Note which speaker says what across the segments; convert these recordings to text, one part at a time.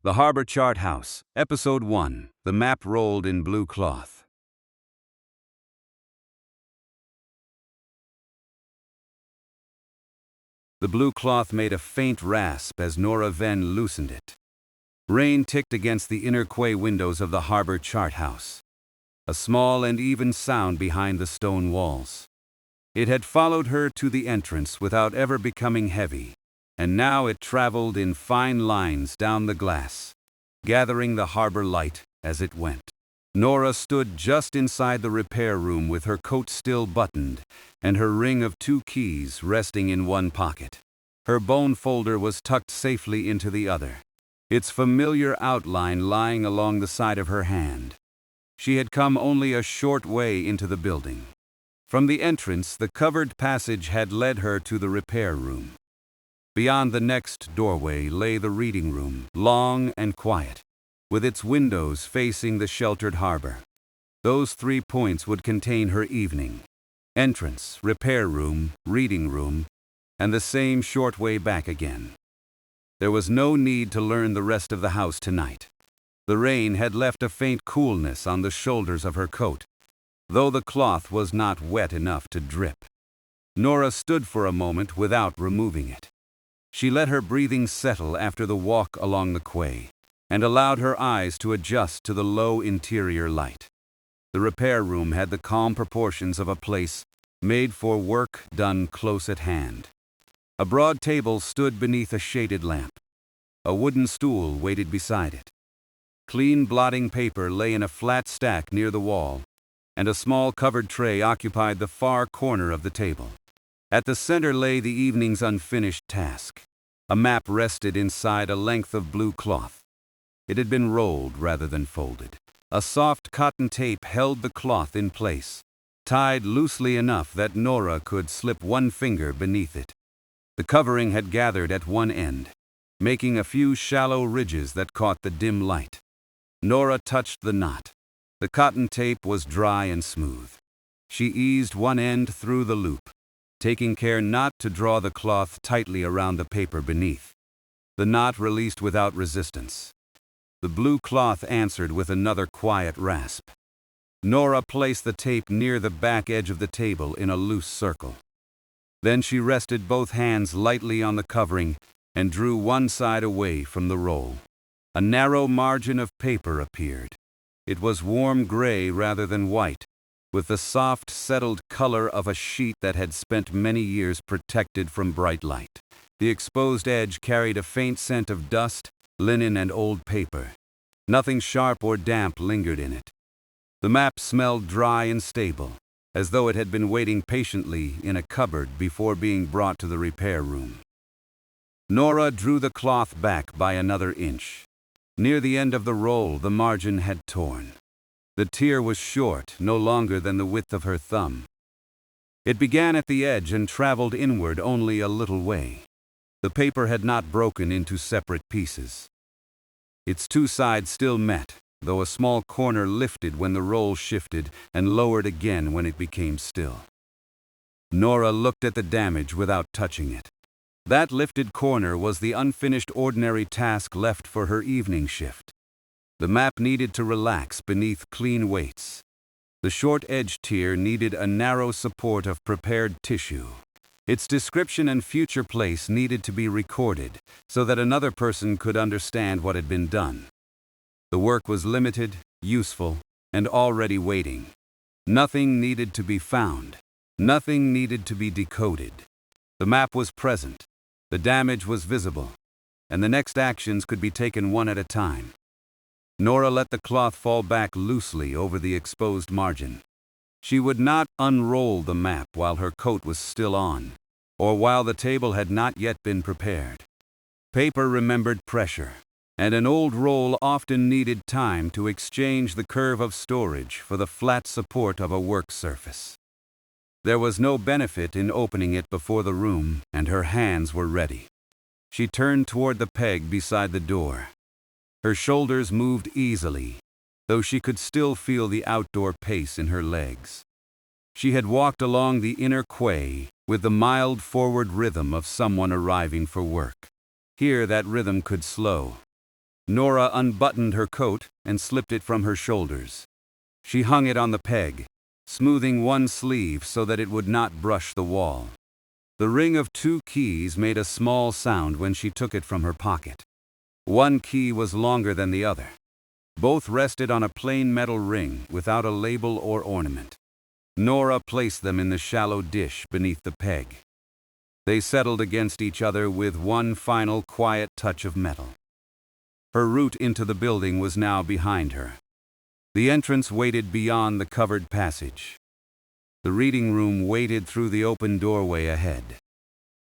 Speaker 1: The Harbor Chart House, Episode 1, The Map Rolled in Blue Cloth. The blue cloth made a faint rasp as Nora Venn loosened it. Rain ticked against the inner-quay windows of the Harbor Chart House, a small and even sound behind the stone walls. It had followed her to the entrance without ever becoming heavy, and now it traveled in fine lines down the glass, gathering the harbor light as it went. Nora stood just inside the repair room with her coat still buttoned and her ring of 2 keys resting in one pocket. Her bone folder was tucked safely into the other, its familiar outline lying along the side of her hand. She had come only a short way into the building. From the entrance, the covered passage had led her to the repair room. Beyond the next doorway lay the reading room, long and quiet, with its windows facing the sheltered harbor. Those 3 points would contain her evening: entrance, repair room, reading room, and the same short way back again. There was no need to learn the rest of the house tonight. The rain had left a faint coolness on the shoulders of her coat, though the cloth was not wet enough to drip. Nora stood for a moment without removing it. She let her breathing settle after the walk along the quay, and allowed her eyes to adjust to the low interior light. The repair room had the calm proportions of a place made for work done close at hand. A broad table stood beneath a shaded lamp. A wooden stool waited beside it. Clean blotting paper lay in a flat stack near the wall, and a small covered tray occupied the far corner of the table. At the center lay the evening's unfinished task. A map rested inside a length of blue cloth. It had been rolled rather than folded. A soft cotton tape held the cloth in place, tied loosely enough that Nora could slip one finger beneath it. The covering had gathered at one end, making a few shallow ridges that caught the dim light. Nora touched the knot. The cotton tape was dry and smooth. She eased one end through the loop, taking care not to draw the cloth tightly around the paper beneath. The knot released without resistance. The blue cloth answered with another quiet rasp. Nora placed the tape near the back edge of the table in a loose circle. Then she rested both hands lightly on the covering and drew one side away from the roll. A narrow margin of paper appeared. It was warm gray rather than white, with the soft, settled color of a sheet that had spent many years protected from bright light. The exposed edge carried a faint scent of dust, linen, and old paper. Nothing sharp or damp lingered in it. The map smelled dry and stable, as though it had been waiting patiently in a cupboard before being brought to the repair room. Nora drew the cloth back by another inch. Near the end of the roll, the margin had torn. The tear was short, no longer than the width of her thumb. It began at the edge and traveled inward only a little way. The paper had not broken into separate pieces. Its 2 sides still met, though a small corner lifted when the roll shifted and lowered again when it became still. Nora looked at the damage without touching it. That lifted corner was the unfinished ordinary task left for her evening shift. The map needed to relax beneath clean weights. The short-edged tier needed a narrow support of prepared tissue. Its description and future place needed to be recorded so that another person could understand what had been done. The work was limited, useful, and already waiting. Nothing needed to be found. Nothing needed to be decoded. The map was present. The damage was visible, and the next actions could be taken one at a time. Nora let the cloth fall back loosely over the exposed margin. She would not unroll the map while her coat was still on, or while the table had not yet been prepared. Paper remembered pressure, and an old roll often needed time to exchange the curve of storage for the flat support of a work surface. There was no benefit in opening it before the room, and her hands were ready. She turned toward the peg beside the door. Her shoulders moved easily, though she could still feel the outdoor pace in her legs. She had walked along the inner quay with the mild forward rhythm of someone arriving for work. Here that rhythm could slow. Nora unbuttoned her coat and slipped it from her shoulders. She hung it on the peg, smoothing one sleeve so that it would not brush the wall. The ring of 2 keys made a small sound when she took it from her pocket. One key was longer than the other. Both rested on a plain metal ring without a label or ornament. Nora placed them in the shallow dish beneath the peg. They settled against each other with one final quiet touch of metal. Her route into the building was now behind her. The entrance waited beyond the covered passage. The reading room waited through the open doorway ahead.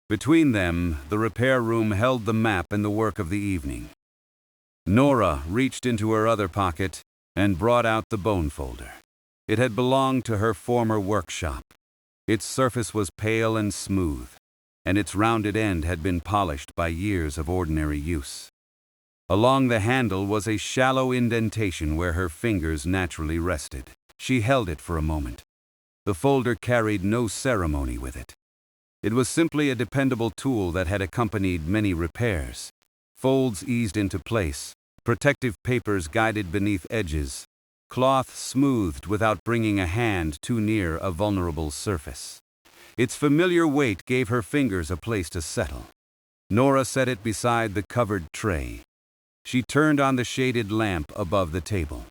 Speaker 1: Between them, the repair room held the map and the work of the evening. Nora reached into her other pocket and brought out the bone folder. It had belonged to her former workshop. Its surface was pale and smooth, and its rounded end had been polished by years of ordinary use. Along the handle was a shallow indentation where her fingers naturally rested. She held it for a moment. The folder carried no ceremony with it. It was simply a dependable tool that had accompanied many repairs. Folds eased into place, protective papers guided beneath edges, cloth smoothed without bringing a hand too near a vulnerable surface. Its familiar weight gave her fingers a place to settle. Nora set it beside the covered tray. She turned on the shaded lamp above the table.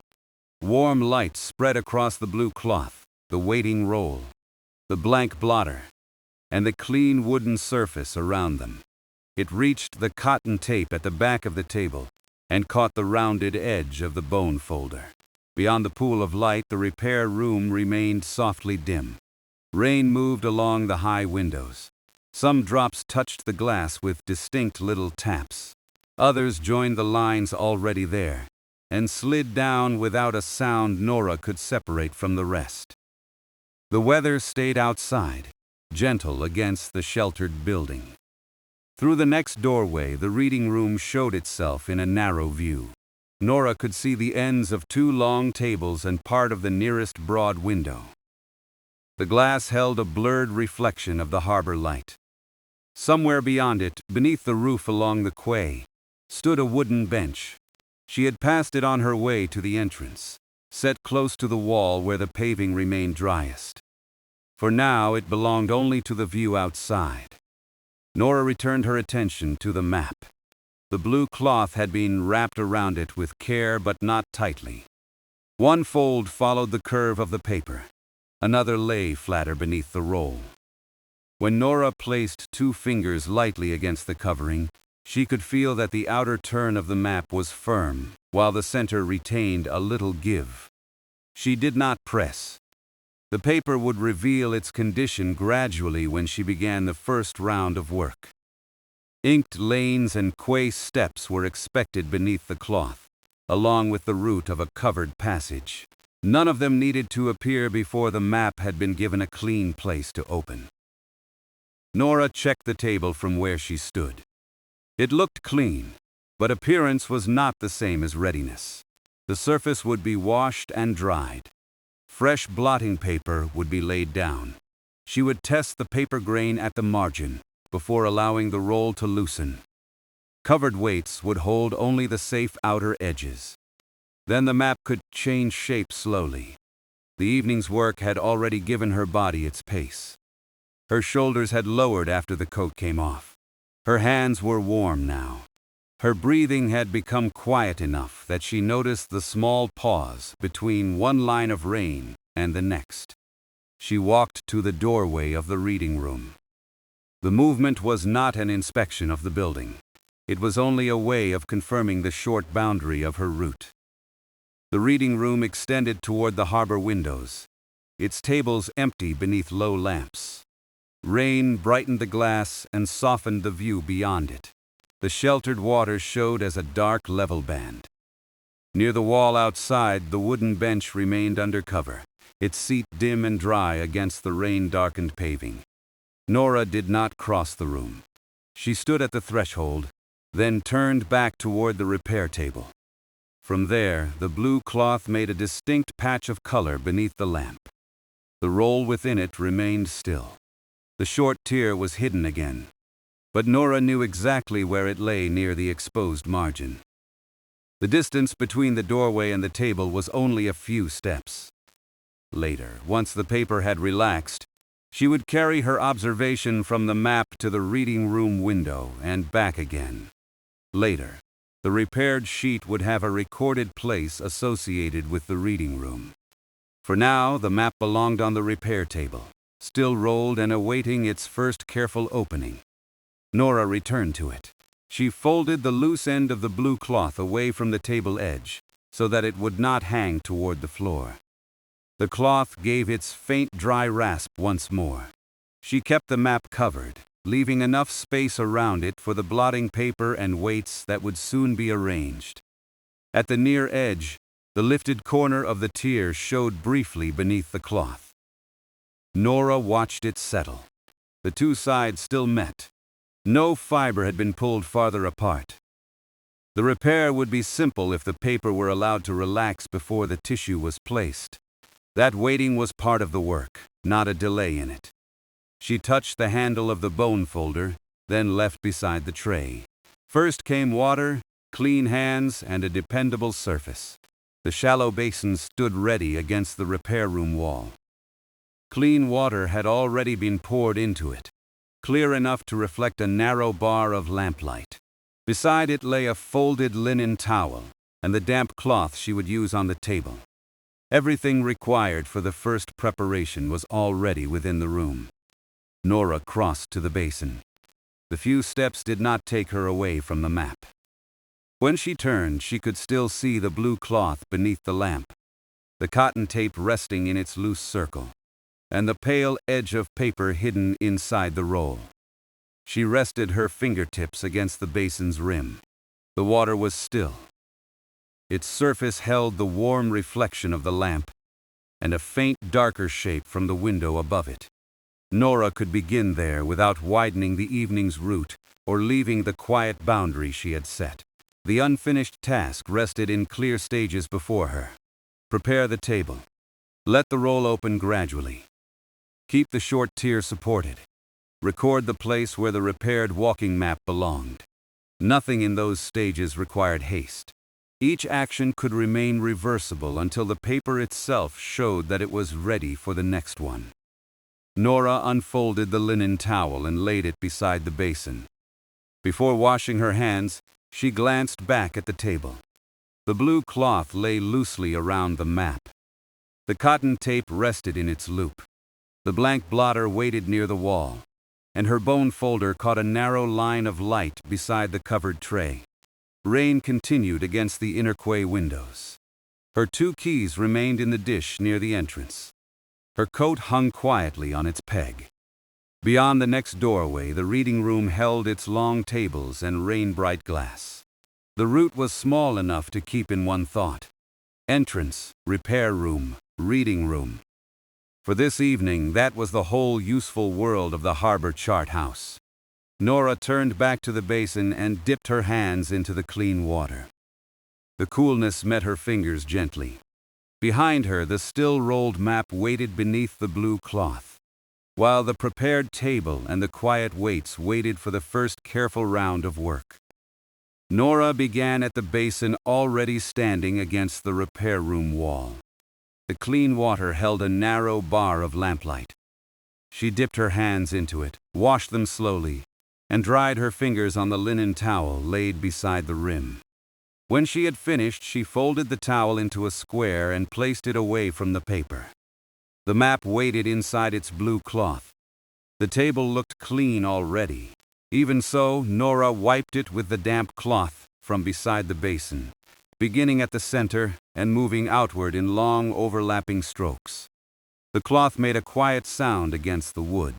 Speaker 1: Warm light spread across the blue cloth, the waiting roll, the blank blotter, and the clean wooden surface around them. It reached the cotton tape at the back of the table and caught the rounded edge of the bone folder. Beyond the pool of light, the repair room remained softly dim. Rain moved along the high windows. Some drops touched the glass with distinct little taps. Others joined the lines already there and slid down without a sound Nora could separate from the rest. The weather stayed outside, gentle against the sheltered building. Through the next doorway, the reading room showed itself in a narrow view. Nora could see the ends of 2 long tables and part of the nearest broad window. The glass held a blurred reflection of the harbor light. Somewhere beyond it, beneath the roof along the quay, stood a wooden bench. She had passed it on her way to the entrance, set close to the wall where the paving remained driest. For now, it belonged only to the view outside. Nora returned her attention to the map. The blue cloth had been wrapped around it with care but not tightly. One fold followed the curve of the paper. Another lay flatter beneath the roll. When Nora placed 2 fingers lightly against the covering, she could feel that the outer turn of the map was firm, while the center retained a little give. She did not press. The paper would reveal its condition gradually when she began the first round of work. Inked lanes and quay steps were expected beneath the cloth, along with the route of a covered passage. None of them needed to appear before the map had been given a clean place to open. Nora checked the table from where she stood. It looked clean, but appearance was not the same as readiness. The surface would be washed and dried. Fresh blotting paper would be laid down. She would test the paper grain at the margin before allowing the roll to loosen. Covered weights would hold only the safe outer edges. Then the map could change shape slowly. The evening's work had already given her body its pace. Her shoulders had lowered after the coat came off. Her hands were warm now. Her breathing had become quiet enough that she noticed the small pause between one line of rain and the next. She walked to the doorway of the reading room. The movement was not an inspection of the building. It was only a way of confirming the short boundary of her route. The reading room extended toward the harbor windows, its tables empty beneath low lamps. Rain brightened the glass and softened the view beyond it. The sheltered water showed as a dark level band. Near the wall outside, the wooden bench remained under cover, its seat dim and dry against the rain-darkened paving. Nora did not cross the room. She stood at the threshold, then turned back toward the repair table. From there, the blue cloth made a distinct patch of color beneath the lamp. The roll within it remained still. The short tear was hidden again, but Nora knew exactly where it lay near the exposed margin. The distance between the doorway and the table was only a few steps. Later, once the paper had relaxed, she would carry her observation from the map to the reading room window and back again. Later, the repaired sheet would have a recorded place associated with the reading room. For now, the map belonged on the repair table, still rolled and awaiting its first careful opening. Nora returned to it. She folded the loose end of the blue cloth away from the table edge so that it would not hang toward the floor. The cloth gave its faint dry rasp once more. She kept the map covered, leaving enough space around it for the blotting paper and weights that would soon be arranged. At the near edge, the lifted corner of the tier showed briefly beneath the cloth. Nora watched it settle. The two sides still met. No fiber had been pulled farther apart. The repair would be simple if the paper were allowed to relax before the tissue was placed. That waiting was part of the work, not a delay in it. She touched the handle of the bone folder, then left beside the tray. First came water, clean hands, and a dependable surface. The shallow basin stood ready against the repair room wall. Clean water had already been poured into it, clear enough to reflect a narrow bar of lamplight. Beside it lay a folded linen towel and the damp cloth she would use on the table. Everything required for the first preparation was already within the room. Nora crossed to the basin. The few steps did not take her away from the map. When she turned, she could still see the blue cloth beneath the lamp, the cotton tape resting in its loose circle, and the pale edge of paper hidden inside the roll. She rested her fingertips against the basin's rim. The water was still. Its surface held the warm reflection of the lamp and a faint darker shape from the window above it. Nora could begin there without widening the evening's route or leaving the quiet boundary she had set. The unfinished task rested in clear stages before her. Prepare the table. Let the roll open gradually. Keep the short tier supported. Record the place where the repaired walking map belonged. Nothing in those stages required haste. Each action could remain reversible until the paper itself showed that it was ready for the next one. Nora unfolded the linen towel and laid it beside the basin. Before washing her hands, she glanced back at the table. The blue cloth lay loosely around the map. The cotton tape rested in its loop. The blank blotter waited near the wall, and her bone folder caught a narrow line of light beside the covered tray. Rain continued against the inner-quay windows. Her 2 keys remained in the dish near the entrance. Her coat hung quietly on its peg. Beyond the next doorway, the reading room held its long tables and rain-bright glass. The route was small enough to keep in one thought. Entrance, repair room, reading room. For this evening, that was the whole useful world of the harbor chart house. Nora turned back to the basin and dipped her hands into the clean water. The coolness met her fingers gently. Behind her, the still rolled map waited beneath the blue cloth, while the prepared table and the quiet weights waited for the first careful round of work. Nora began at the basin already standing against the repair room wall. The clean water held a narrow bar of lamplight. She dipped her hands into it, washed them slowly, and dried her fingers on the linen towel laid beside the rim. When she had finished, she folded the towel into a square and placed it away from the paper. The map waited inside its blue cloth. The table looked clean already. Even so, Nora wiped it with the damp cloth from beside the basin, beginning at the center and moving outward in long overlapping strokes. The cloth made a quiet sound against the wood.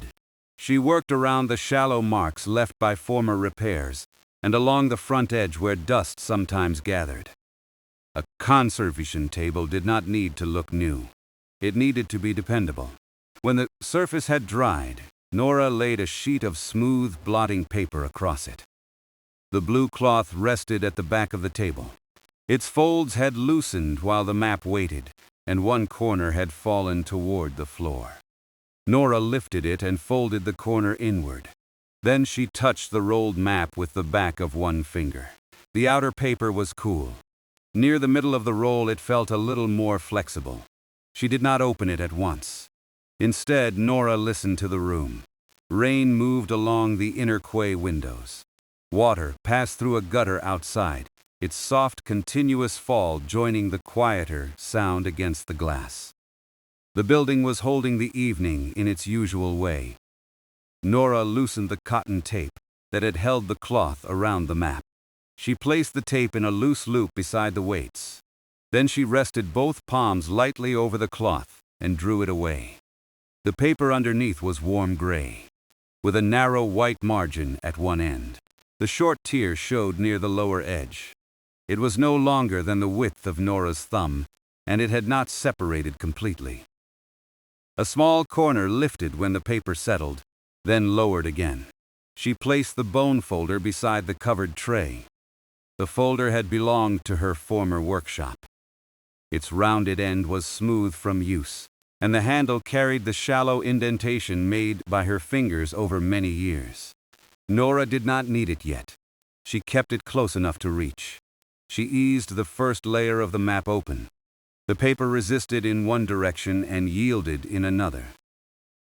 Speaker 1: She worked around the shallow marks left by former repairs and along the front edge where dust sometimes gathered. A conservation table did not need to look new. It needed to be dependable. When the surface had dried, Nora laid a sheet of smooth blotting paper across it. The blue cloth rested at the back of the table. Its folds had loosened while the map waited, and one corner had fallen toward the floor. Nora lifted it and folded the corner inward. Then she touched the rolled map with the back of one finger. The outer paper was cool. Near the middle of the roll, it felt a little more flexible. She did not open it at once. Instead, Nora listened to the room. Rain moved along the inner-quay windows. Water passed through a gutter outside, its soft, continuous fall joining the quieter sound against the glass. The building was holding the evening in its usual way. Nora loosened the cotton tape that had held the cloth around the map. She placed the tape in a loose loop beside the weights. Then she rested both palms lightly over the cloth and drew it away. The paper underneath was warm gray, with a narrow white margin at one end. The short tear showed near the lower edge. It was no longer than the width of Nora's thumb, and it had not separated completely. A small corner lifted when the paper settled, then lowered again. She placed the bone folder beside the covered tray. The folder had belonged to her former workshop. Its rounded end was smooth from use, and the handle carried the shallow indentation made by her fingers over many years. Nora did not need it yet. She kept it close enough to reach. She eased the first layer of the map open. The paper resisted in one direction and yielded in another.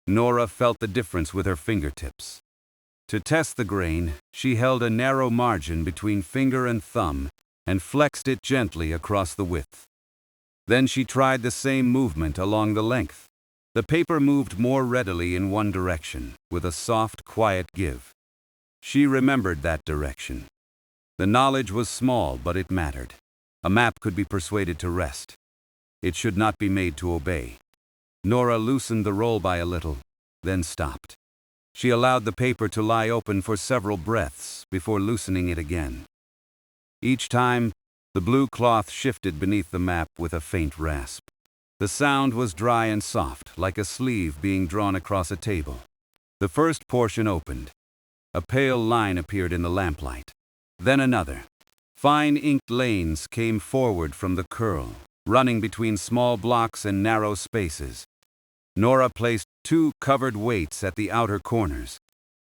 Speaker 1: Nora felt the difference with her fingertips. To test the grain, she held a narrow margin between finger and thumb and flexed it gently across the width. Then she tried the same movement along the length. The paper moved more readily in one direction, with a soft, quiet give. She remembered that direction. The knowledge was small, but it mattered. A map could be persuaded to rest. It should not be made to obey. Nora loosened the roll by a little, then stopped. She allowed the paper to lie open for several breaths before loosening it again. Each time, the blue cloth shifted beneath the map with a faint rasp. The sound was dry and soft, like a sleeve being drawn across a table. The first portion opened. A pale line appeared in the lamplight. Then another. Fine inked lanes came forward from the curl, running between small blocks and narrow spaces. Nora placed 2 covered weights at the outer corners,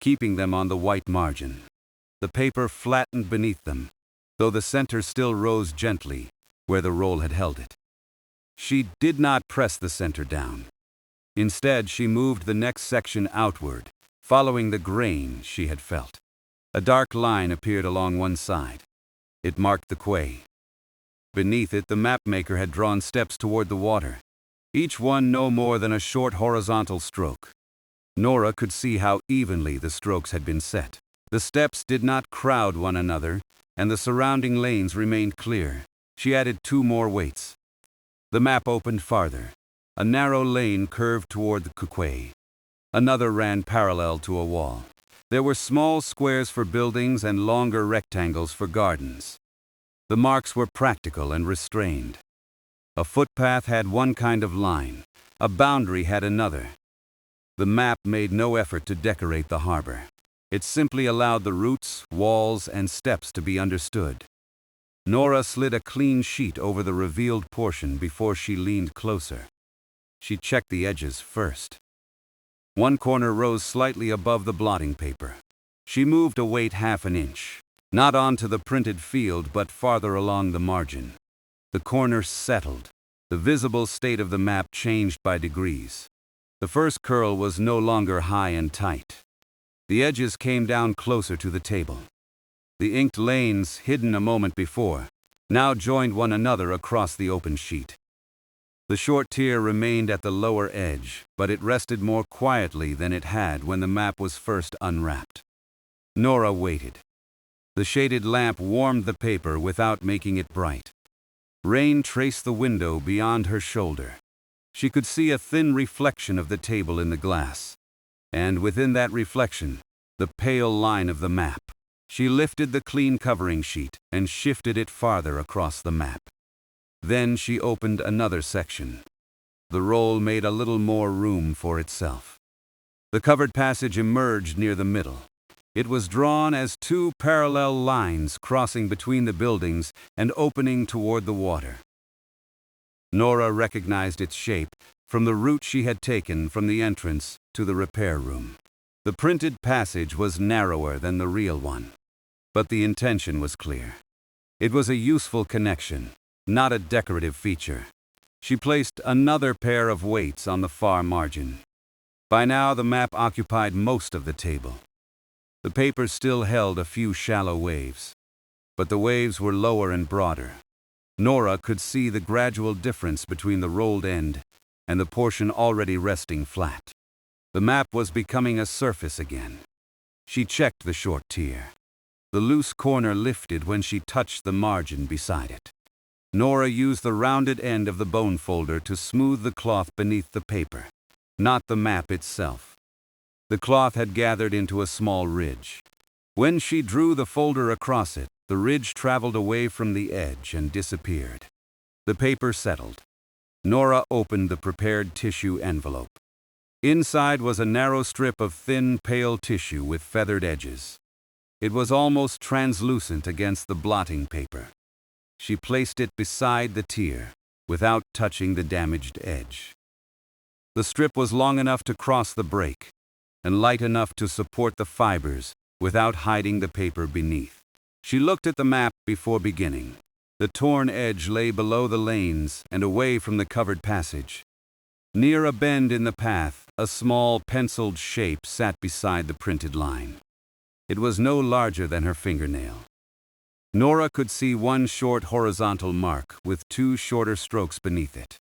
Speaker 1: keeping them on the white margin. The paper flattened beneath them, though the center still rose gently where the roll had held it. She did not press the center down. Instead, she moved the next section outward, following the grain she had felt. A dark line appeared along one side. It marked the quay. Beneath it, the mapmaker had drawn steps toward the water, each one no more than a short horizontal stroke. Nora could see how evenly the strokes had been set. The steps did not crowd one another, and the surrounding lanes remained clear. She added 2 more weights. The map opened farther. A narrow lane curved toward the quay. Another ran parallel to a wall. There were small squares for buildings and longer rectangles for gardens. The marks were practical and restrained. A footpath had one kind of line. A boundary had another. The map made no effort to decorate the harbor. It simply allowed the routes, walls, and steps to be understood. Nora slid a clean sheet over the revealed portion before she leaned closer. She checked the edges first. One corner rose slightly above the blotting paper. She moved a weight half an inch, not onto the printed field but farther along the margin. The corner settled. The visible state of the map changed by degrees. The first curl was no longer high and tight. The edges came down closer to the table. The inked lanes, hidden a moment before, now joined one another across the open sheet. The short tier remained at the lower edge, but it rested more quietly than it had when the map was first unwrapped. Nora waited. The shaded lamp warmed the paper without making it bright. Rain traced the window beyond her shoulder. She could see a thin reflection of the table in the glass, and within that reflection, the pale line of the map. She lifted the clean covering sheet and shifted it farther across the map. Then she opened another section. The roll made a little more room for itself. The covered passage emerged near the middle. It was drawn as 2 parallel lines crossing between the buildings and opening toward the water. Nora recognized its shape from the route she had taken from the entrance to the repair room. The printed passage was narrower than the real one, but the intention was clear. It was a useful connection, not a decorative feature. She placed another pair of weights on the far margin. By now, the map occupied most of the table. The paper still held a few shallow waves, but the waves were lower and broader. Nora could see the gradual difference between the rolled end and the portion already resting flat. The map was becoming a surface again. She checked the short tier. The loose corner lifted when she touched the margin beside it. Nora used the rounded end of the bone folder to smooth the cloth beneath the paper, not the map itself. The cloth had gathered into a small ridge. When she drew the folder across it, the ridge traveled away from the edge and disappeared. The paper settled. Nora opened the prepared tissue envelope. Inside was a narrow strip of thin, pale tissue with feathered edges. It was almost translucent against the blotting paper. She placed it beside the tier, without touching the damaged edge. The strip was long enough to cross the break, and light enough to support the fibers without hiding the paper beneath. She looked at the map before beginning. The torn edge lay below the lanes and away from the covered passage. Near a bend in the path, a small penciled shape sat beside the printed line. It was no larger than her fingernail. Nora could see one short horizontal mark with two shorter strokes beneath it.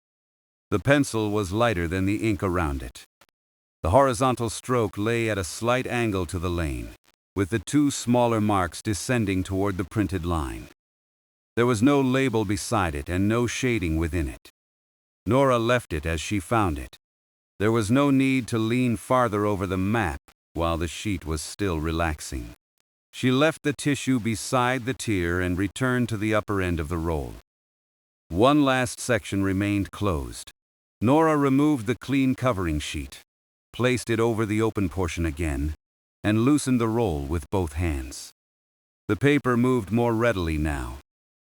Speaker 1: The pencil was lighter than the ink around it. The horizontal stroke lay at a slight angle to the lane, with the two smaller marks descending toward the printed line. There was no label beside it and no shading within it. Nora left it as she found it. There was no need to lean farther over the map while the sheet was still relaxing. She left the tissue beside the tier and returned to the upper end of the roll. One last section remained closed. Nora removed the clean covering sheet, placed it over the open portion again, and loosened the roll with both hands. The paper moved more readily now.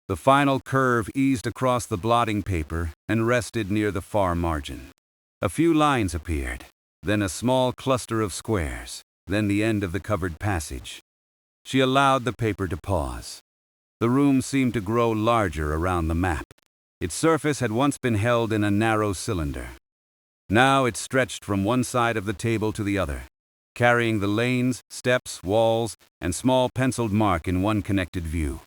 Speaker 1: The final curve eased across the blotting paper and rested near the far margin. A few lines appeared, then a small cluster of squares, then the end of the covered passage. She allowed the paper to pause. The room seemed to grow larger around the map. Its surface had once been held in a narrow cylinder. Now it stretched from one side of the table to the other, carrying the lanes, steps, walls, and small penciled mark in one connected view.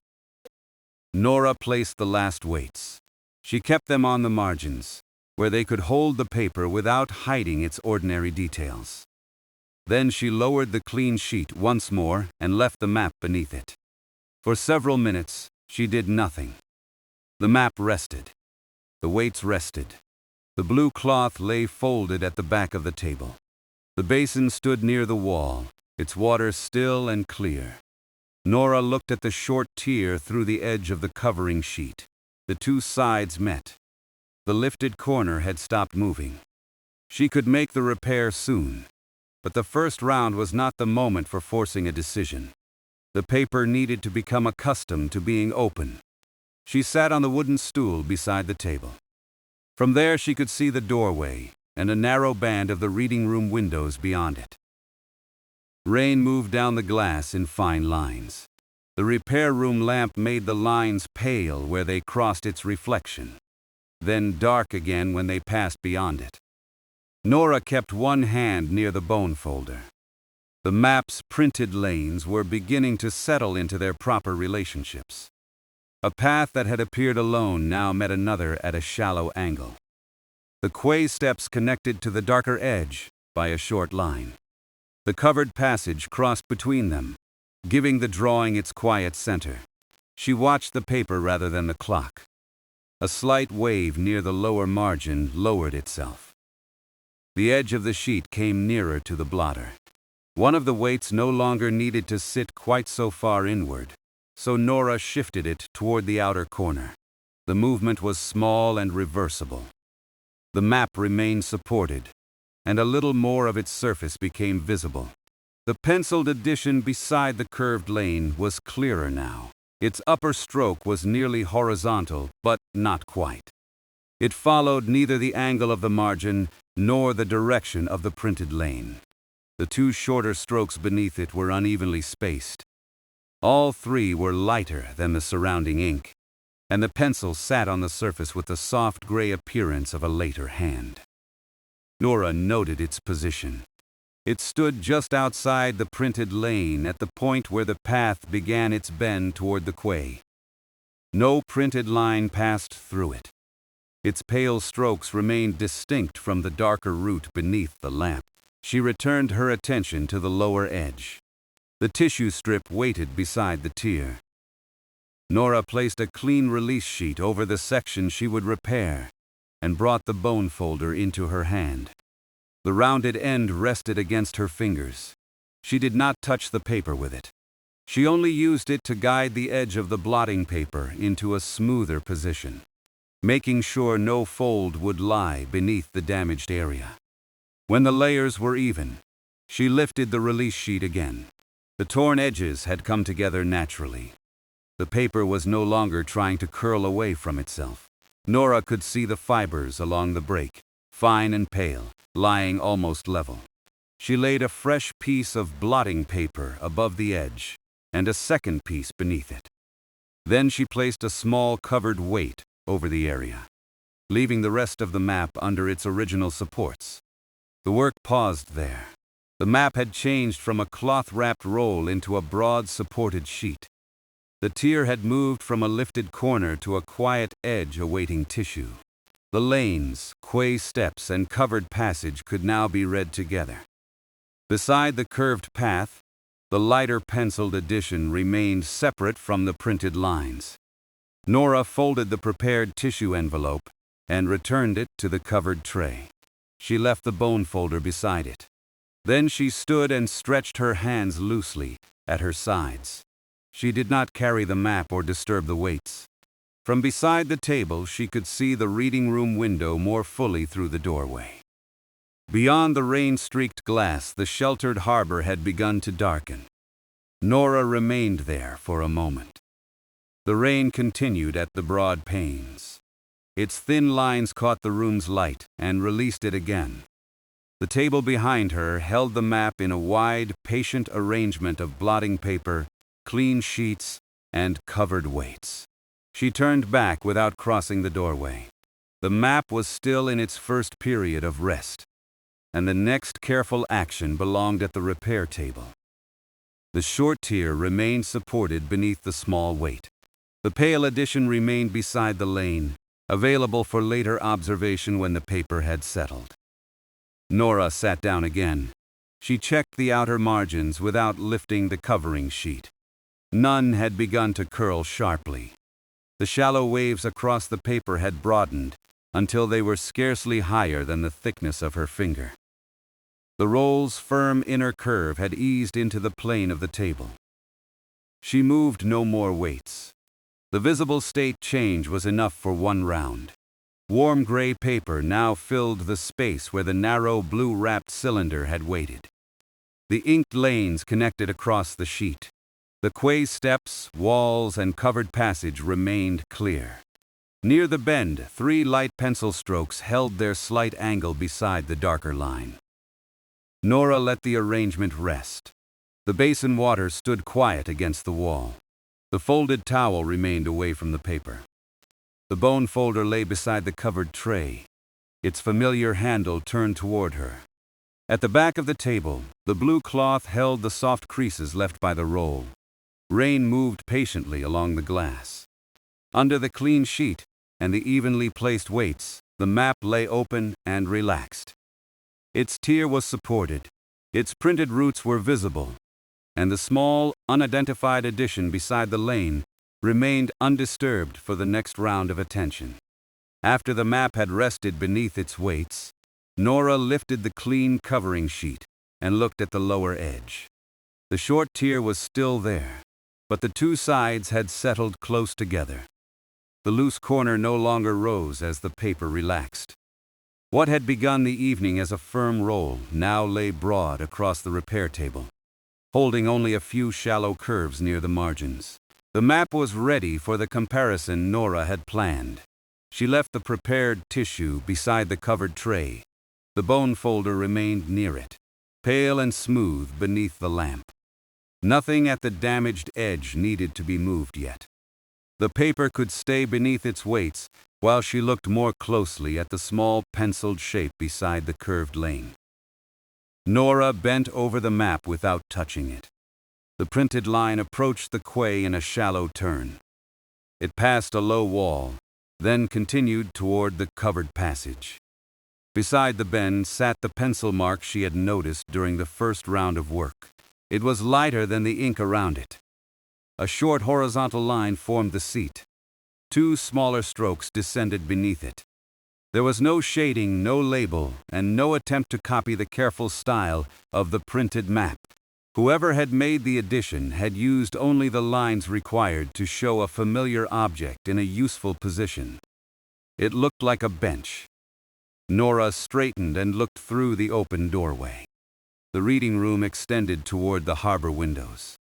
Speaker 1: Nora placed the last weights. She kept them on the margins, where they could hold the paper without hiding its ordinary details. Then she lowered the clean sheet once more and left the map beneath it. For several minutes, she did nothing. The map rested. The weights rested. The blue cloth lay folded at the back of the table. The basin stood near the wall, its water still and clear. Nora looked at the short tier through the edge of the covering sheet. The two sides met. The lifted corner had stopped moving. She could make the repair soon, but the first round was not the moment for forcing a decision. The paper needed to become accustomed to being open. She sat on the wooden stool beside the table. From there she could see the doorway and a narrow band of the reading room windows beyond it. Rain moved down the glass in fine lines. The repair room lamp made the lines pale where they crossed its reflection, then dark again when they passed beyond it. Nora kept one hand near the bone folder. The map's printed lanes were beginning to settle into their proper relationships. A path that had appeared alone now met another at a shallow angle. The quay steps connected to the darker edge by a short line. The covered passage crossed between them, giving the drawing its quiet center. She watched the paper rather than the clock. A slight wave near the lower margin lowered itself. The edge of the sheet came nearer to the blotter. One of the weights no longer needed to sit quite so far inward, so Nora shifted it toward the outer corner. The movement was small and reversible. The map remained supported, and a little more of its surface became visible. The penciled addition beside the curved lane was clearer now. Its upper stroke was nearly horizontal, but not quite. It followed neither the angle of the margin nor the direction of the printed lane. The two shorter strokes beneath it were unevenly spaced. All three were lighter than the surrounding ink, and the pencil sat on the surface with the soft gray appearance of a later hand. Nora noted its position. It stood just outside the printed lane at the point where the path began its bend toward the quay. No printed line passed through it. Its pale strokes remained distinct from the darker route beneath the lamp. She returned her attention to the lower edge. The tissue strip waited beside the tier. Nora placed a clean release sheet over the section she would repair and brought the bone folder into her hand. The rounded end rested against her fingers. She did not touch the paper with it. She only used it to guide the edge of the blotting paper into a smoother position, making sure no fold would lie beneath the damaged area. When the layers were even, she lifted the release sheet again. The torn edges had come together naturally. The paper was no longer trying to curl away from itself. Nora could see the fibers along the break, fine and pale, lying almost level. She laid a fresh piece of blotting paper above the edge and a second piece beneath it. Then she placed a small covered weight over the area, leaving the rest of the map under its original supports. The work paused there. The map had changed from a cloth-wrapped roll into a broad supported sheet. The tier had moved from a lifted corner to a quiet edge awaiting tissue. The lanes, quay steps, and covered passage could now be read together. Beside the curved path, the lighter penciled addition remained separate from the printed lines. Nora folded the prepared tissue envelope and returned it to the covered tray. She left the bone folder beside it. Then she stood and stretched her hands loosely at her sides. She did not carry the map or disturb the weights. From beside the table, she could see the reading room window more fully through the doorway. Beyond the rain-streaked glass, the sheltered harbor had begun to darken. Nora remained there for a moment. The rain continued at the broad panes. Its thin lines caught the room's light and released it again. The table behind her held the map in a wide, patient arrangement of blotting paper, clean sheets, and covered weights. She turned back without crossing the doorway. The map was still in its first period of rest, and the next careful action belonged at the repair table. The short tier remained supported beneath the small weight. The pale addition remained beside the lane, available for later observation when the paper had settled. Nora sat down again. She checked the outer margins without lifting the covering sheet. None had begun to curl sharply. The shallow waves across the paper had broadened until they were scarcely higher than the thickness of her finger. The roll's firm inner curve had eased into the plane of the table. She moved no more weights. The visible state change was enough for one round. Warm gray paper now filled the space where the narrow blue-wrapped cylinder had waited. The inked lanes connected across the sheet. The quay steps, walls, and covered passage remained clear. Near the bend, 3 light pencil strokes held their slight angle beside the darker line. Nora let the arrangement rest. The basin water stood quiet against the wall. The folded towel remained away from the paper. The bone folder lay beside the covered tray, its familiar handle turned toward her. At the back of the table, the blue cloth held the soft creases left by the roll. Rain moved patiently along the glass. Under the clean sheet and the evenly placed weights, the map lay open and relaxed. Its tier was supported, its printed roots were visible, and the small, unidentified addition beside the lane remained undisturbed for the next round of attention. After the map had rested beneath its weights, Nora lifted the clean covering sheet and looked at the lower edge. The short tier was still there, but the 2 sides had settled close together. The loose corner no longer rose as the paper relaxed. What had begun the evening as a firm roll now lay broad across the repair table, holding only a few shallow curves near the margins. The map was ready for the comparison Nora had planned. She left the prepared tissue beside the covered tray. The bone folder remained near it, pale and smooth beneath the lamp. Nothing at the damaged edge needed to be moved yet. The paper could stay beneath its weights while she looked more closely at the small penciled shape beside the curved lane. Nora bent over the map without touching it. The printed line approached the quay in a shallow turn. It passed a low wall, then continued toward the covered passage. Beside the bend sat the pencil mark she had noticed during the first round of work. It was lighter than the ink around it. A short horizontal line formed the seat. 2 smaller strokes descended beneath it. There was no shading, no label, and no attempt to copy the careful style of the printed map. Whoever had made the addition had used only the lines required to show a familiar object in a useful position. It looked like a bench. Nora straightened and looked through the open doorway. The reading room extended toward the harbor windows.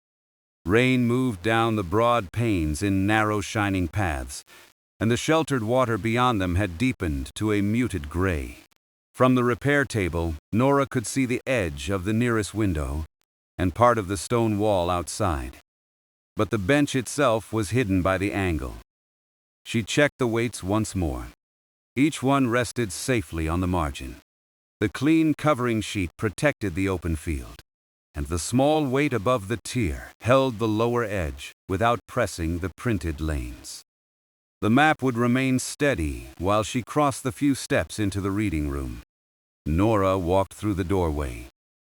Speaker 1: Rain moved down the broad panes in narrow shining paths, and the sheltered water beyond them had deepened to a muted gray. From the repair table, Nora could see the edge of the nearest window and part of the stone wall outside. But the bench itself was hidden by the angle. She checked the weights once more. Each one rested safely on the margin. The clean covering sheet protected the open field, and the small weight above the tier held the lower edge without pressing the printed lanes. The map would remain steady while she crossed the few steps into the reading room. Nora walked through the doorway.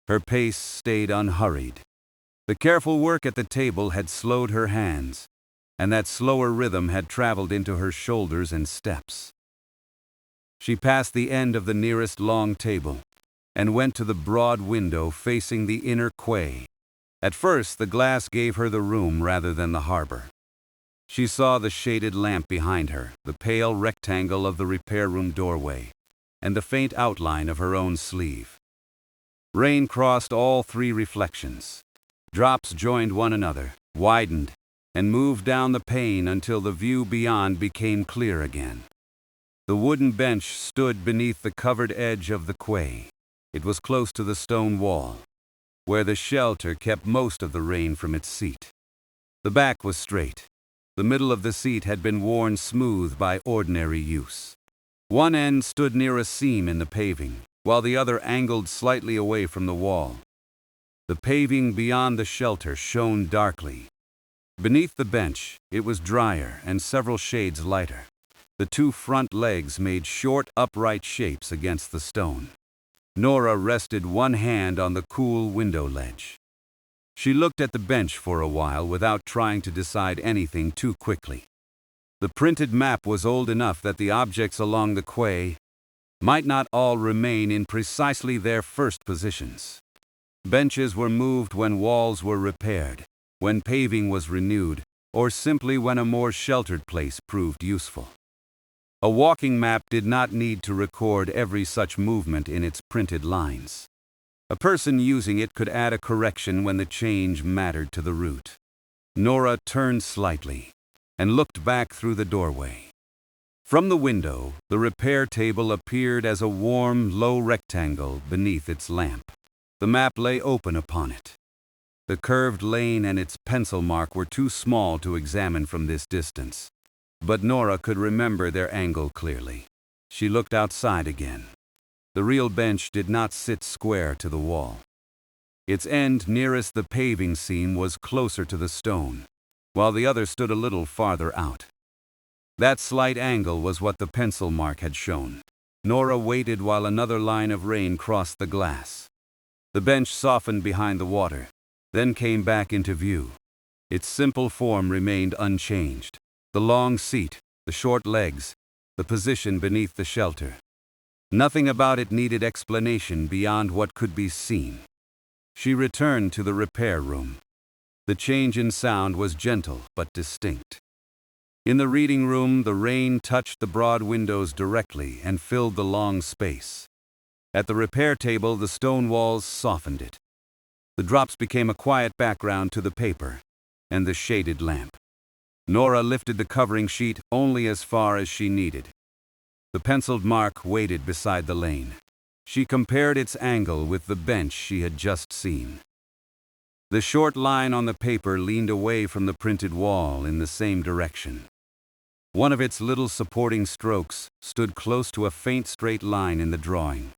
Speaker 1: Her pace stayed unhurried. The careful work at the table had slowed her hands, and that slower rhythm had traveled into her shoulders and steps. She passed the end of the nearest long table and went to the broad window facing the inner quay. At first, the glass gave her the room rather than the harbor. She saw the shaded lamp behind her, the pale rectangle of the repair room doorway, and the faint outline of her own sleeve. Rain crossed all 3 reflections. Drops joined one another, widened, and moved down the pane until the view beyond became clear again. The wooden bench stood beneath the covered edge of the quay. It was close to the stone wall, where the shelter kept most of the rain from its seat. The back was straight. The middle of the seat had been worn smooth by ordinary use. One end stood near a seam in the paving, while the other angled slightly away from the wall. The paving beyond the shelter shone darkly. Beneath the bench, it was drier and several shades lighter. The 2 front legs made short, upright shapes against the stone. Nora rested one hand on the cool window ledge. She looked at the bench for a while without trying to decide anything too quickly. The printed map was old enough that the objects along the quay might not all remain in precisely their first positions. Benches were moved when walls were repaired, when paving was renewed, or simply when a more sheltered place proved useful. A walking map did not need to record every such movement in its printed lines. A person using it could add a correction when the change mattered to the route. Nora turned slightly and looked back through the doorway. From the window, the repair table appeared as a warm, low rectangle beneath its lamp. The map lay open upon it. The curved lane and its pencil mark were too small to examine from this distance, but Nora could remember their angle clearly. She looked outside again. The real bench did not sit square to the wall. Its end nearest the paving seam was closer to the stone, while the other stood a little farther out. That slight angle was what the pencil mark had shown. Nora waited while another line of rain crossed the glass. The bench softened behind the water, then came back into view. Its simple form remained unchanged. The long seat, the short legs, the position beneath the shelter. Nothing about it needed explanation beyond what could be seen. She returned to the repair room. The change in sound was gentle but distinct. In the reading room, the rain touched the broad windows directly and filled the long space. At the repair table, the stone walls softened it. The drops became a quiet background to the paper and the shaded lamp. Nora lifted the covering sheet only as far as she needed. The penciled mark waited beside the lane. She compared its angle with the bench she had just seen. The short line on the paper leaned away from the printed wall in the same direction. One of its little supporting strokes stood close to a faint straight line in the drawing.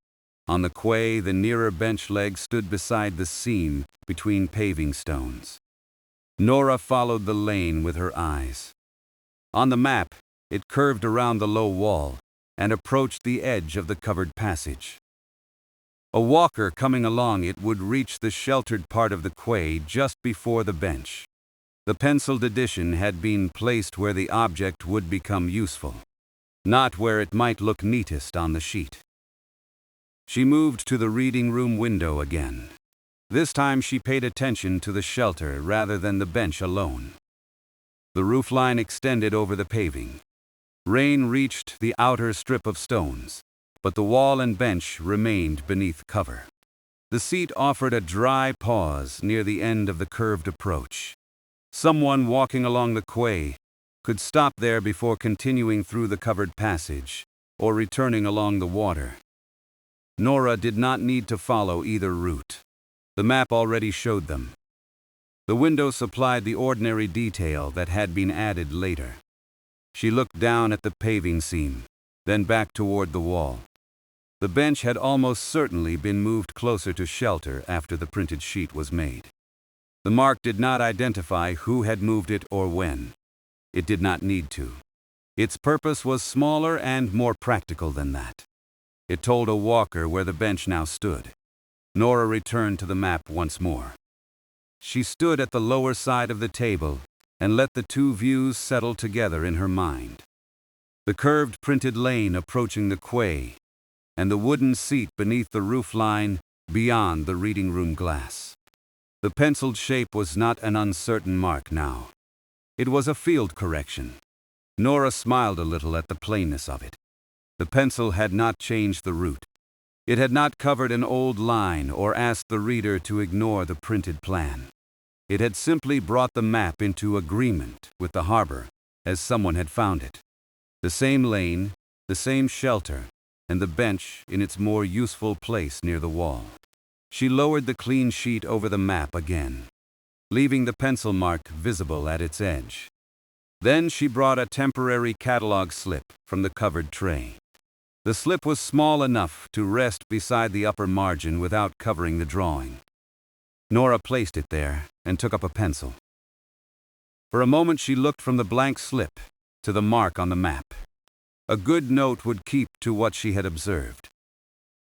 Speaker 1: On the quay, the nearer bench leg stood beside the seam between paving stones. Nora followed the lane with her eyes. On the map, it curved around the low wall and approached the edge of the covered passage. A walker coming along it would reach the sheltered part of the quay just before the bench. The penciled addition had been placed where the object would become useful, not where it might look neatest on the sheet. She moved to the reading room window again. This time she paid attention to the shelter rather than the bench alone. The roofline extended over the paving. Rain reached the outer strip of stones, but the wall and bench remained beneath cover. The seat offered a dry pause near the end of the curved approach. Someone walking along the quay could stop there before continuing through the covered passage or returning along the water. Nora did not need to follow either route. The map already showed them. The window supplied the ordinary detail that had been added later. She looked down at the paving seam, then back toward the wall. The bench had almost certainly been moved closer to shelter after the printed sheet was made. The mark did not identify who had moved it or when. It did not need to. Its purpose was smaller and more practical than that. It told a walker where the bench now stood. Nora returned to the map once more. She stood at the lower side of the table and let the two views settle together in her mind. The curved printed lane approaching the quay, and the wooden seat beneath the roofline beyond the reading room glass. The penciled shape was not an uncertain mark now. It was a field correction. Nora smiled a little at the plainness of it. The pencil had not changed the route. It had not covered an old line or asked the reader to ignore the printed plan. It had simply brought the map into agreement with the harbor as someone had found it. The same lane, the same shelter, and the bench in its more useful place near the wall. She lowered the clean sheet over the map again, leaving the pencil mark visible at its edge. Then she brought a temporary catalog slip from the covered tray. The slip was small enough to rest beside the upper margin without covering the drawing. Nora placed it there and took up a pencil. For a moment she looked from the blank slip to the mark on the map. A good note would keep to what she had observed.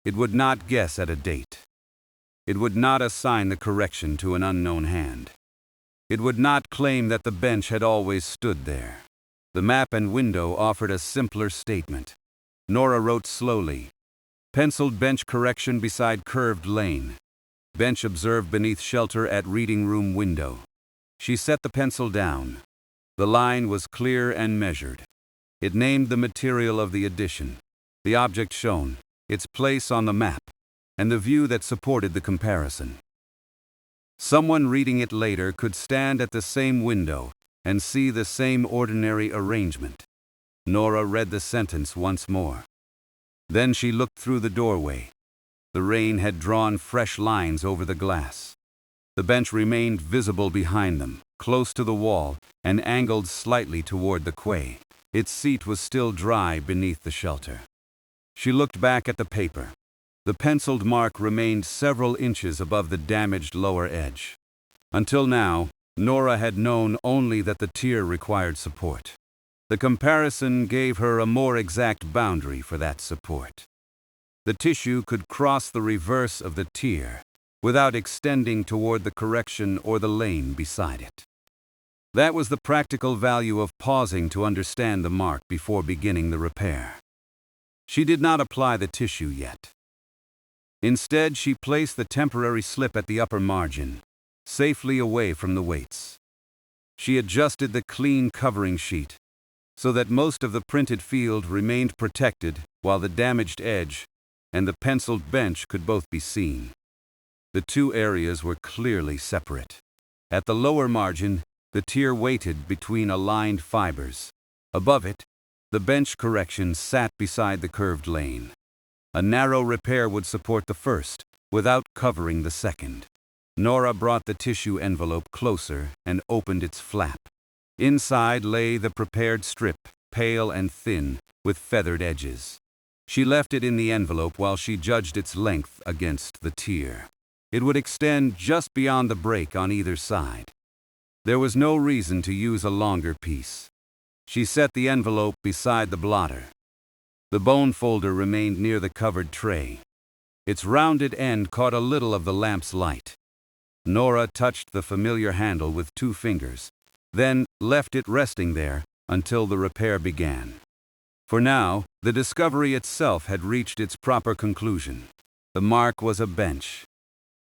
Speaker 1: It would not guess at a date. It would not assign the correction to an unknown hand. It would not claim that the bench had always stood there. The map and window offered a simpler statement. Nora wrote slowly. Penciled bench correction beside curved lane. Bench observed beneath shelter at reading room window. She set the pencil down. The line was clear and measured. It named the material of the addition, the object shown, its place on the map, and the view that supported the comparison. Someone reading it later could stand at the same window and see the same ordinary arrangement. Nora read the sentence once more. Then she looked through the doorway. The rain had drawn fresh lines over the glass. The bench remained visible behind them, close to the wall, and angled slightly toward the quay. Its seat was still dry beneath the shelter. She looked back at the paper. The penciled mark remained several inches above the damaged lower edge. Until now, Nora had known only that the tier required support. The comparison gave her a more exact boundary for that support. The tissue could cross the reverse of the tier without extending toward the correction or the lane beside it. That was the practical value of pausing to understand the mark before beginning the repair. She did not apply the tissue yet. Instead, she placed the temporary slip at the upper margin, safely away from the weights. She adjusted the clean covering sheet so that most of the printed field remained protected while the damaged edge and the penciled bench could both be seen. The two areas were clearly separate. At the lower margin, the tier weighted between aligned fibers. Above it, the bench correction sat beside the curved lane. A narrow repair would support the first, without covering the second. Nora brought the tissue envelope closer and opened its flap. Inside lay the prepared strip, pale and thin, with feathered edges. She left it in the envelope while she judged its length against the tier. It would extend just beyond the break on either side. There was no reason to use a longer piece. She set the envelope beside the blotter. The bone folder remained near the covered tray. Its rounded end caught a little of the lamp's light. Nora touched the familiar handle with 2 fingers, then left it resting there until the repair began. For now, the discovery itself had reached its proper conclusion. The mark was a bench.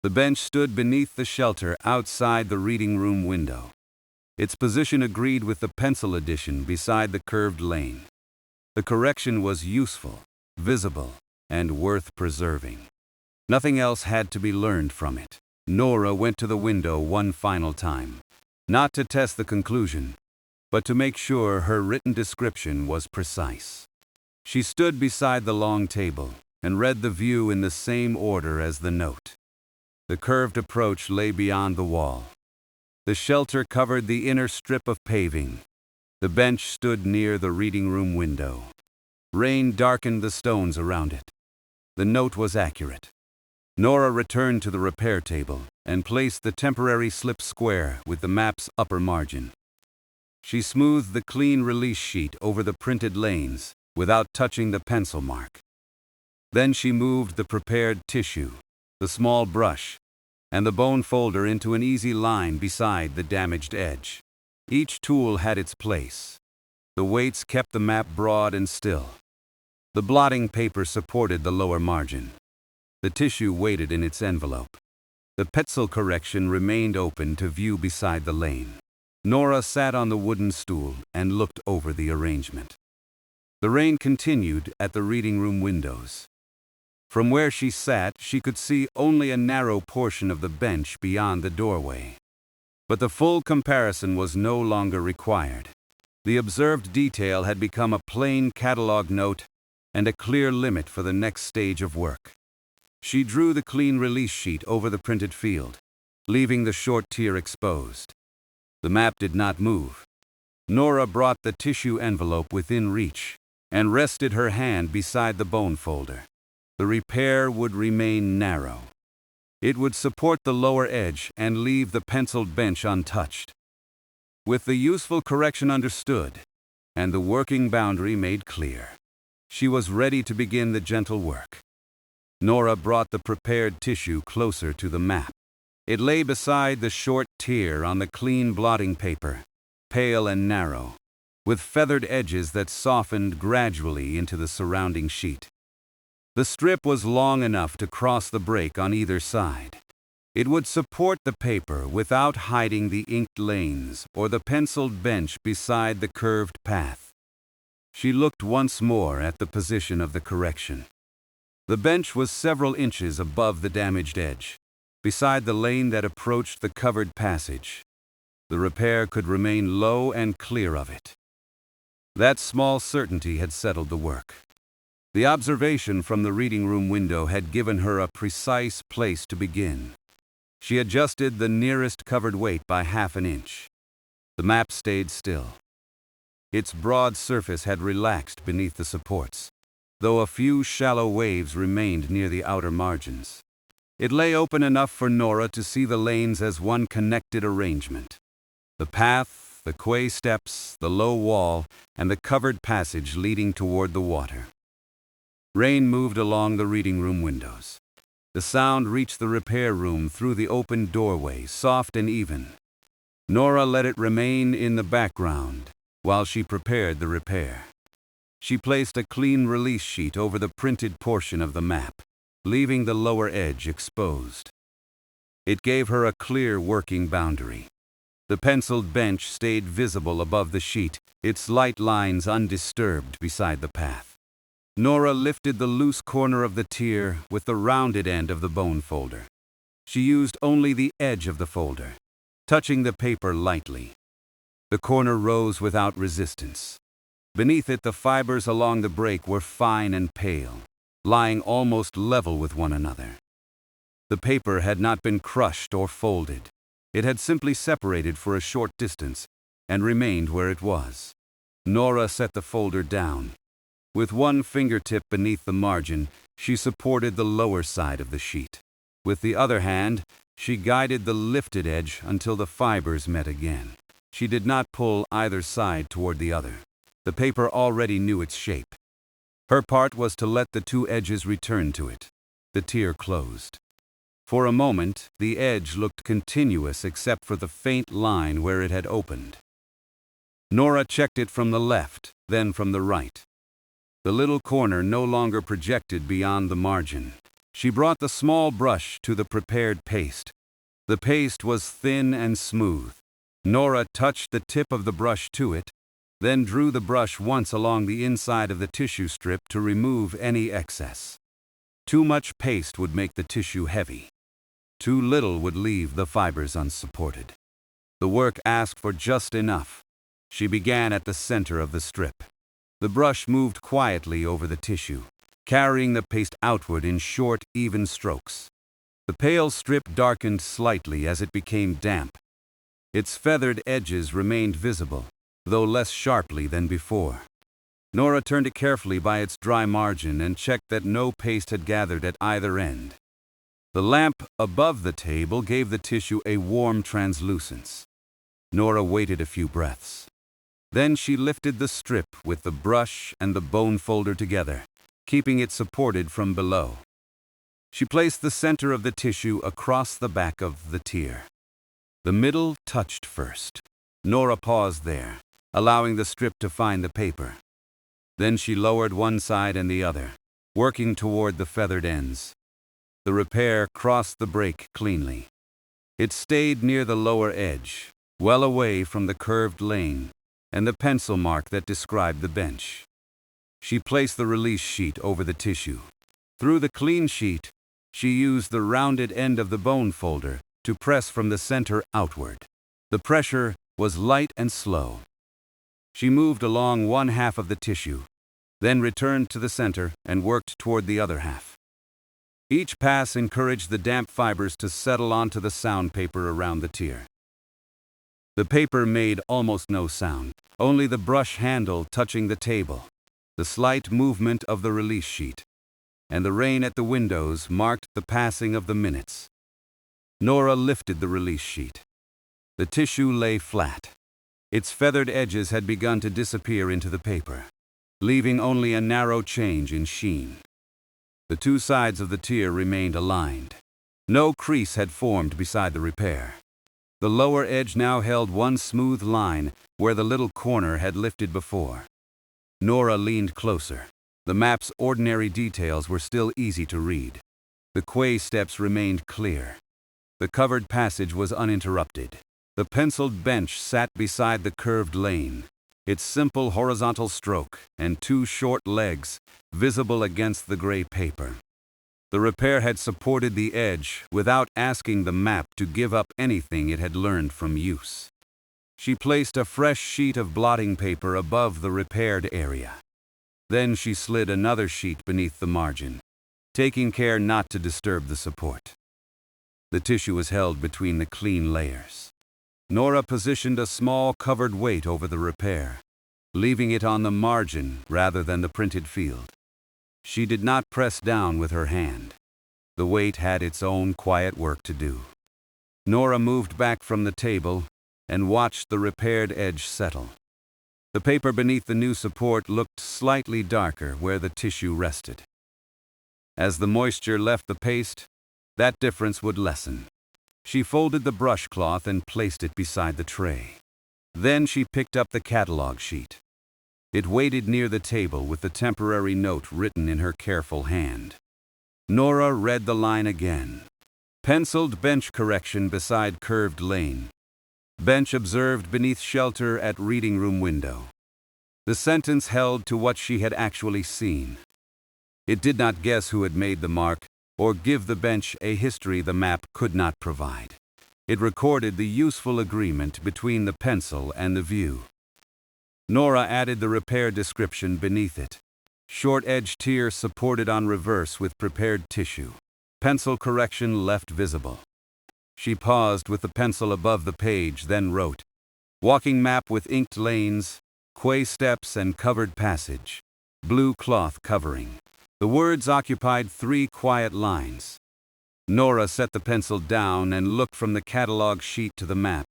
Speaker 1: The bench stood beneath the shelter outside the reading room window. Its position agreed with the pencil addition beside the curved lane. The correction was useful, visible, and worth preserving. Nothing else had to be learned from it. Nora went to the window one final time, not to test the conclusion, but to make sure her written description was precise. She stood beside the long table and read the view in the same order as the note. The curved approach lay beyond the wall. The shelter covered the inner strip of paving. The bench stood near the reading room window. Rain darkened the stones around it. The note was accurate. Nora returned to the repair table and placed the temporary slip square with the map's upper margin. She smoothed the clean release sheet over the printed lanes without touching the pencil mark. Then she moved the prepared tissue, the small brush, and the bone folder into an easy line beside the damaged edge. Each tool had its place. The weights kept the map broad and still. The blotting paper supported the lower margin. The tissue waited in its envelope. The pencil correction remained open to view beside the lane. Nora sat on the wooden stool and looked over the arrangement. The rain continued at the reading room windows. From where she sat, she could see only a narrow portion of the bench beyond the doorway. But the full comparison was no longer required. The observed detail had become a plain catalog note and a clear limit for the next stage of work. She drew the clean release sheet over the printed field, leaving the short tier exposed. The map did not move. Nora brought the tissue envelope within reach and rested her hand beside the bone folder. The repair would remain narrow. It would support the lower edge and leave the penciled bench untouched. With the useful correction understood and the working boundary made clear, she was ready to begin the gentle work. Nora brought the prepared tissue closer to the map. It lay beside the short tier on the clean blotting paper, pale and narrow, with feathered edges that softened gradually into the surrounding sheet. The strip was long enough to cross the break on either side. It would support the paper without hiding the inked lanes or the penciled bench beside the curved path. She looked once more at the position of the correction. The bench was several inches above the damaged edge, beside the lane that approached the covered passage. The repair could remain low and clear of it. That small certainty had settled the work. The observation from the reading room window had given her a precise place to begin. She adjusted the nearest covered weight by half an inch. The map stayed still. Its broad surface had relaxed beneath the supports, though a few shallow waves remained near the outer margins. It lay open enough for Nora to see the lanes as one connected arrangement. The path, the quay steps, the low wall, and the covered passage leading toward the water. Rain moved along the reading room windows. The sound reached the repair room through the open doorway, soft and even. Nora let it remain in the background while she prepared the repair. She placed a clean release sheet over the printed portion of the map, leaving the lower edge exposed. It gave her a clear working boundary. The penciled bench stayed visible above the sheet, its light lines undisturbed beside the path. Nora lifted the loose corner of the tier with the rounded end of the bone folder. She used only the edge of the folder, touching the paper lightly. The corner rose without resistance. Beneath it, the fibers along the break were fine and pale, lying almost level with one another. The paper had not been crushed or folded. It had simply separated for a short distance and remained where it was. Nora set the folder down. With one fingertip beneath the margin, she supported the lower side of the sheet. With the other hand, she guided the lifted edge until the fibers met again. She did not pull either side toward the other. The paper already knew its shape. Her part was to let the two edges return to it. The tear closed. For a moment, the edge looked continuous except for the faint line where it had opened. Nora checked it from the left, then from the right. The little corner no longer projected beyond the margin. She brought the small brush to the prepared paste. The paste was thin and smooth. Nora touched the tip of the brush to it, then drew the brush once along the inside of the tissue strip to remove any excess. Too much paste would make the tissue heavy. Too little would leave the fibers unsupported. The work asked for just enough. She began at the center of the strip. The brush moved quietly over the tissue, carrying the paste outward in short, even strokes. The pale strip darkened slightly as it became damp. Its feathered edges remained visible, though less sharply than before. Nora turned it carefully by its dry margin and checked that no paste had gathered at either end. The lamp above the table gave the tissue a warm translucence. Nora waited a few breaths. Then she lifted the strip with the brush and the bone folder together, keeping it supported from below. She placed the center of the tissue across the back of the tear. The middle touched first. Nora paused there, allowing the strip to find the paper. Then she lowered one side and the other, working toward the feathered ends. The repair crossed the break cleanly. It stayed near the lower edge, well away from the curved lane and the pencil mark that described the bench. She placed the release sheet over the tissue. Through the clean sheet, she used the rounded end of the bone folder to press from the center outward. The pressure was light and slow. She moved along one half of the tissue, then returned to the center and worked toward the other half. Each pass encouraged the damp fibers to settle onto the sound paper around the tear. The paper made almost no sound, only the brush handle touching the table, the slight movement of the release sheet, and the rain at the windows marked the passing of the minutes. Nora lifted the release sheet. The tissue lay flat. Its feathered edges had begun to disappear into the paper, leaving only a narrow change in sheen. The two sides of the tear remained aligned. No crease had formed beside the repair. The lower edge now held one smooth line where the little corner had lifted before. Nora leaned closer. The map's ordinary details were still easy to read. The quay steps remained clear. The covered passage was uninterrupted. The penciled bench sat beside the curved lane, its simple horizontal stroke and two short legs visible against the gray paper. The repair had supported the edge without asking the map to give up anything it had learned from use. She placed a fresh sheet of blotting paper above the repaired area. Then she slid another sheet beneath the margin, taking care not to disturb the support. The tissue was held between the clean layers. Nora positioned a small covered weight over the repair, leaving it on the margin rather than the printed field. She did not press down with her hand. The weight had its own quiet work to do. Nora moved back from the table and watched the repaired edge settle. The paper beneath the new support looked slightly darker where the tissue rested. As the moisture left the paste, that difference would lessen. She folded the brush cloth and placed it beside the tray. Then she picked up the catalog sheet. It waited near the table with the temporary note written in her careful hand. Nora read the line again. Penciled bench correction beside curved lane. Bench observed beneath shelter at reading room window. The sentence held to what she had actually seen. It did not guess who had made the mark or give the bench a history the map could not provide. It recorded the useful agreement between the pencil and the view. Nora added the repair description beneath it. Short edge tear supported on reverse with prepared tissue. pencil correction left visible. She paused with the pencil above the page, then wrote, "Walking map with inked lanes, quay steps and covered passage, blue cloth covering." The words occupied 3 quiet lines. Nora set the pencil down and looked from the catalog sheet to the map.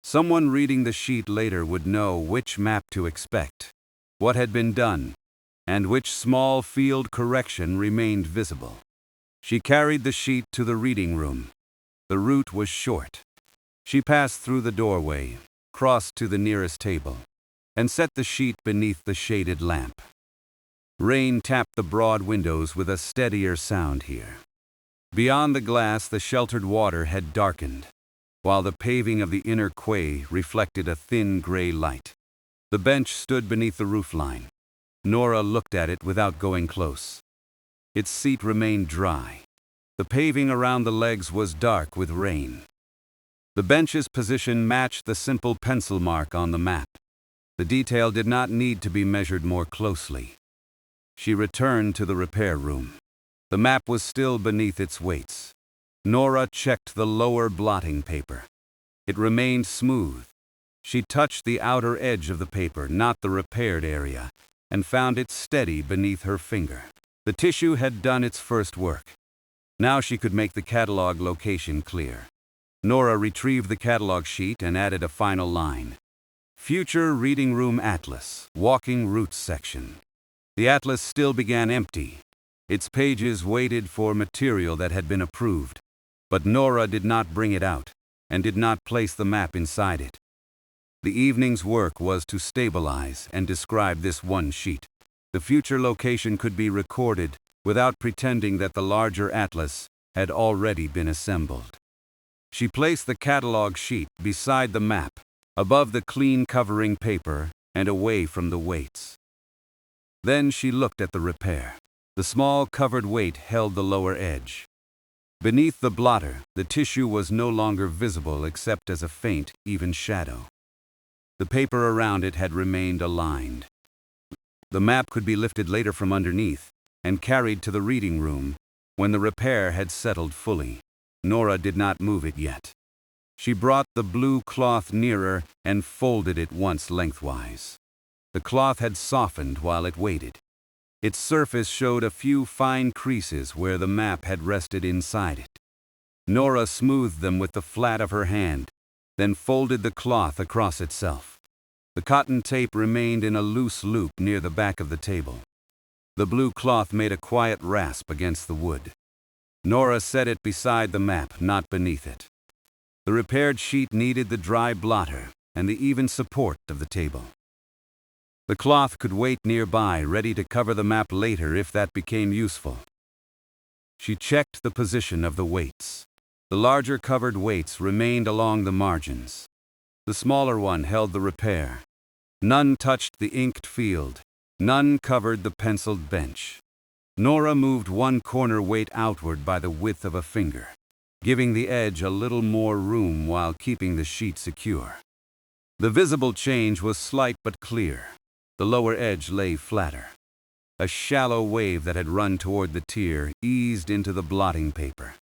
Speaker 1: Someone reading the sheet later would know which map to expect, what had been done, and which small field correction remained visible. She carried the sheet to the reading room. The route was short. She passed through the doorway, crossed to the nearest table, and set the sheet beneath the shaded lamp. Rain tapped the broad windows with a steadier sound here. Beyond the glass, the sheltered water had darkened, while the paving of the inner quay reflected a thin gray light. The bench stood beneath the roofline. Nora looked at it without going close. Its seat remained dry. The paving around the legs was dark with rain. The bench's position matched the simple pencil mark on the map. The detail did not need to be measured more closely. She returned to the repair room. The map was still beneath its weights. Nora checked the lower blotting paper. It remained smooth. She touched the outer edge of the paper, not the repaired area, and found it steady beneath her finger. The tissue had done its first work. Now she could make the catalog location clear. Nora retrieved the catalog sheet and added a final line. Future Reading Room Atlas, Walking Routes section. The atlas still began empty. Its pages waited for material that had been approved, but Nora did not bring it out and did not place the map inside it. The evening's work was to stabilize and describe this one sheet. The future location could be recorded without pretending that the larger atlas had already been assembled. She placed the catalog sheet beside the map, above the clean covering paper and away from the weights. Then she looked at the repair. The small covered weight held the lower edge. Beneath the blotter, the tissue was no longer visible except as a faint, even shadow. The paper around it had remained aligned. The map could be lifted later from underneath and carried to the reading room when the repair had settled fully. Nora did not move it yet. She brought the blue cloth nearer and folded it once lengthwise. The cloth had softened while it waited. Its surface showed a few fine creases where the map had rested inside it. Nora smoothed them with the flat of her hand, then folded the cloth across itself. The cotton tape remained in a loose loop near the back of the table. The blue cloth made a quiet rasp against the wood. Nora set it beside the map, not beneath it. The repaired sheet needed the dry blotter and the even support of the table. The cloth could wait nearby, ready to cover the map later if that became useful. She checked the position of the weights. The larger covered weights remained along the margins. The smaller one held the repair. None touched the inked field. None covered the penciled bench. Nora moved one corner weight outward by the width of a finger, giving the edge a little more room while keeping the sheet secure. The visible change was slight but clear. The lower edge lay flatter. A shallow wave that had run toward the tear eased into the blotting paper.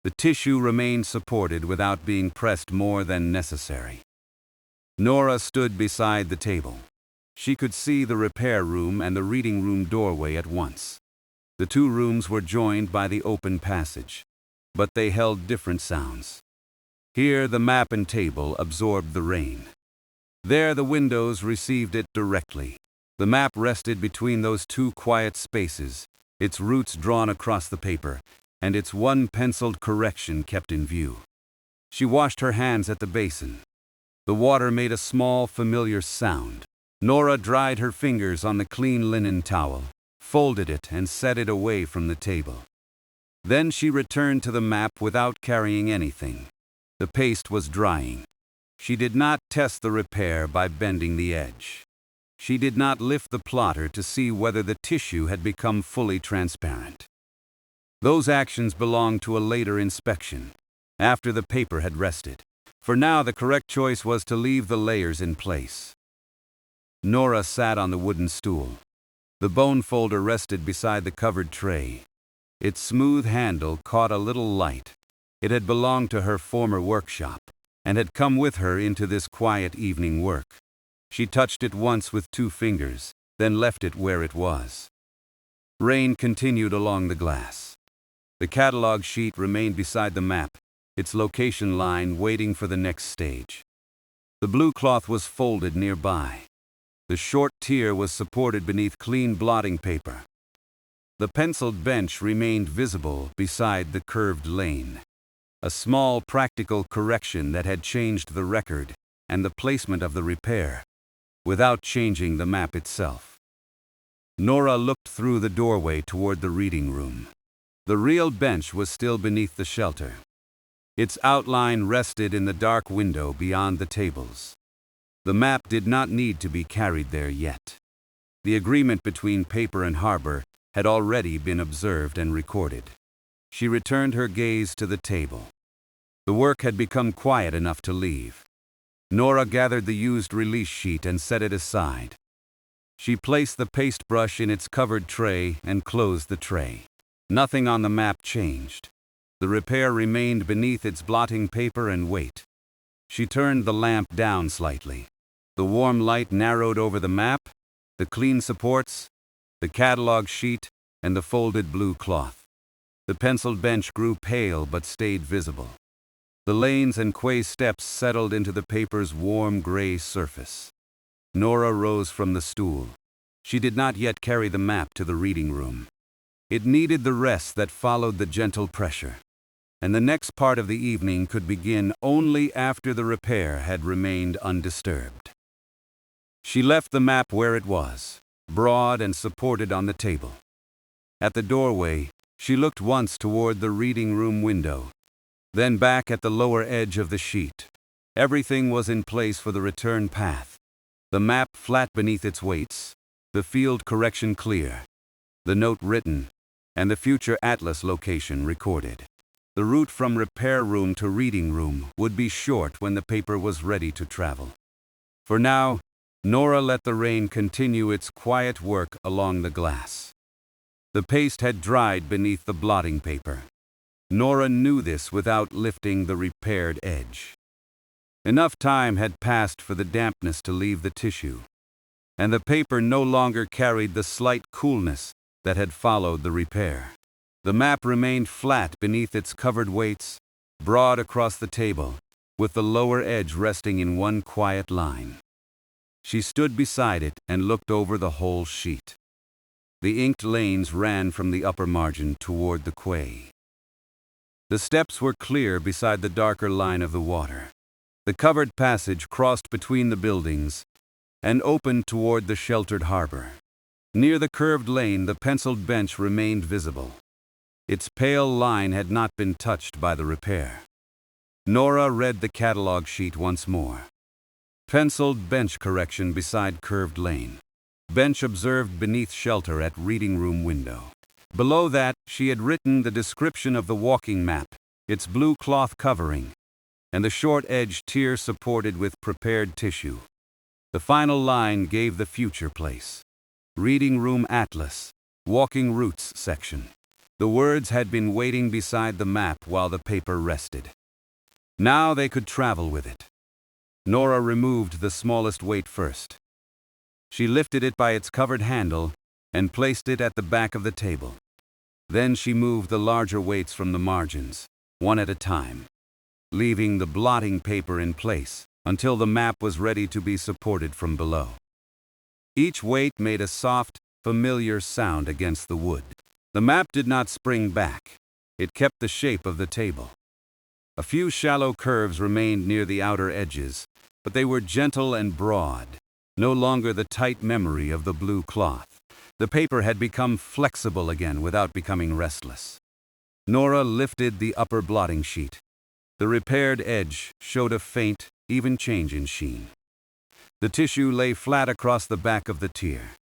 Speaker 1: The tissue remained supported without being pressed more than necessary. Nora stood beside the table. She could see the repair room and the reading room doorway at once. The 2 rooms were joined by the open passage, but they held different sounds. Here the map and table absorbed the rain. There the windows received it directly. The map rested between those 2 quiet spaces, its roots drawn across the paper, and its one penciled correction kept in view. She washed her hands at the basin. The water made a small, familiar sound. Nora dried her fingers on the clean linen towel, folded it, and set it away from the table. Then she returned to the map without carrying anything. The paste was drying. She did not test the repair by bending the edge. She did not lift the plotter to see whether the tissue had become fully transparent. Those actions belonged to a later inspection, after the paper had rested. For now, the correct choice was to leave the layers in place. Nora sat on the wooden stool. The bone folder rested beside the covered tray. Its smooth handle caught a little light. It had belonged to her former workshop, and had come with her into this quiet evening work. She touched it once with 2 fingers, then left it where it was. Rain continued along the glass. The catalog sheet remained beside the map, its location line waiting for the next stage. The blue cloth was folded nearby. The short tier was supported beneath clean blotting paper. The penciled bench remained visible beside the curved lane. A small practical correction that had changed the record and the placement of the repair, without changing the map itself. Nora looked through the doorway toward the reading room. The real bench was still beneath the shelter. Its outline rested in the dark window beyond the tables. The map did not need to be carried there yet. The agreement between paper and harbor had already been observed and recorded. She returned her gaze to the table. The work had become quiet enough to leave. Nora gathered the used release sheet and set it aside. She placed the paste brush in its covered tray and closed the tray. Nothing on the map changed. The repair remained beneath its blotting paper and weight. She turned the lamp down slightly. The warm light narrowed over the map, the clean supports, the catalog sheet, and the folded blue cloth. The penciled bench grew pale but stayed visible. The lanes and quay steps settled into the paper's warm gray surface. Nora rose from the stool. She did not yet carry the map to the reading room. It needed the rest that followed the gentle pressure, and the next part of the evening could begin only after the repair had remained undisturbed. She left the map where it was, broad and supported on the table. At the doorway, she looked once toward the reading room window, then back at the lower edge of the sheet. Everything was in place for the return path. The map flat beneath its weights, the field correction clear, the note written, and the future atlas location recorded. The route from repair room to reading room would be short when the paper was ready to travel. For now, Nora let the rain continue its quiet work along the glass. The paste had dried beneath the blotting paper. Nora knew this without lifting the repaired edge. Enough time had passed for the dampness to leave the tissue, and the paper no longer carried the slight coolness that had followed the repair. The map remained flat beneath its covered weights, broad across the table, with the lower edge resting in one quiet line. She stood beside it and looked over the whole sheet. The inked lanes ran from the upper margin toward the quay. The steps were clear beside the darker line of the water. The covered passage crossed between the buildings and opened toward the sheltered harbor. Near the curved lane, the penciled bench remained visible. Its pale line had not been touched by the repair. Nora read the catalog sheet once more. Penciled bench correction beside curved lane. Bench observed beneath shelter at reading room window. Below that, she had written the description of the walking map, its blue cloth covering, and the short-edged tier supported with prepared tissue. The final line gave the future place. Reading room atlas, walking routes section. The words had been waiting beside the map while the paper rested. Now they could travel with it. Nora removed the smallest weight first. She lifted it by its covered handle and placed it at the back of the table. Then she moved the larger weights from the margins, one at a time, leaving the blotting paper in place until the map was ready to be supported from below. Each weight made a soft, familiar sound against the wood. The map did not spring back. It kept the shape of the table. A few shallow curves remained near the outer edges, but they were gentle and broad, no longer the tight memory of the blue cloth. The paper had become flexible again without becoming restless. Nora lifted the upper blotting sheet. The repaired edge showed a faint, even change in sheen. The tissue lay flat across the back of the tier.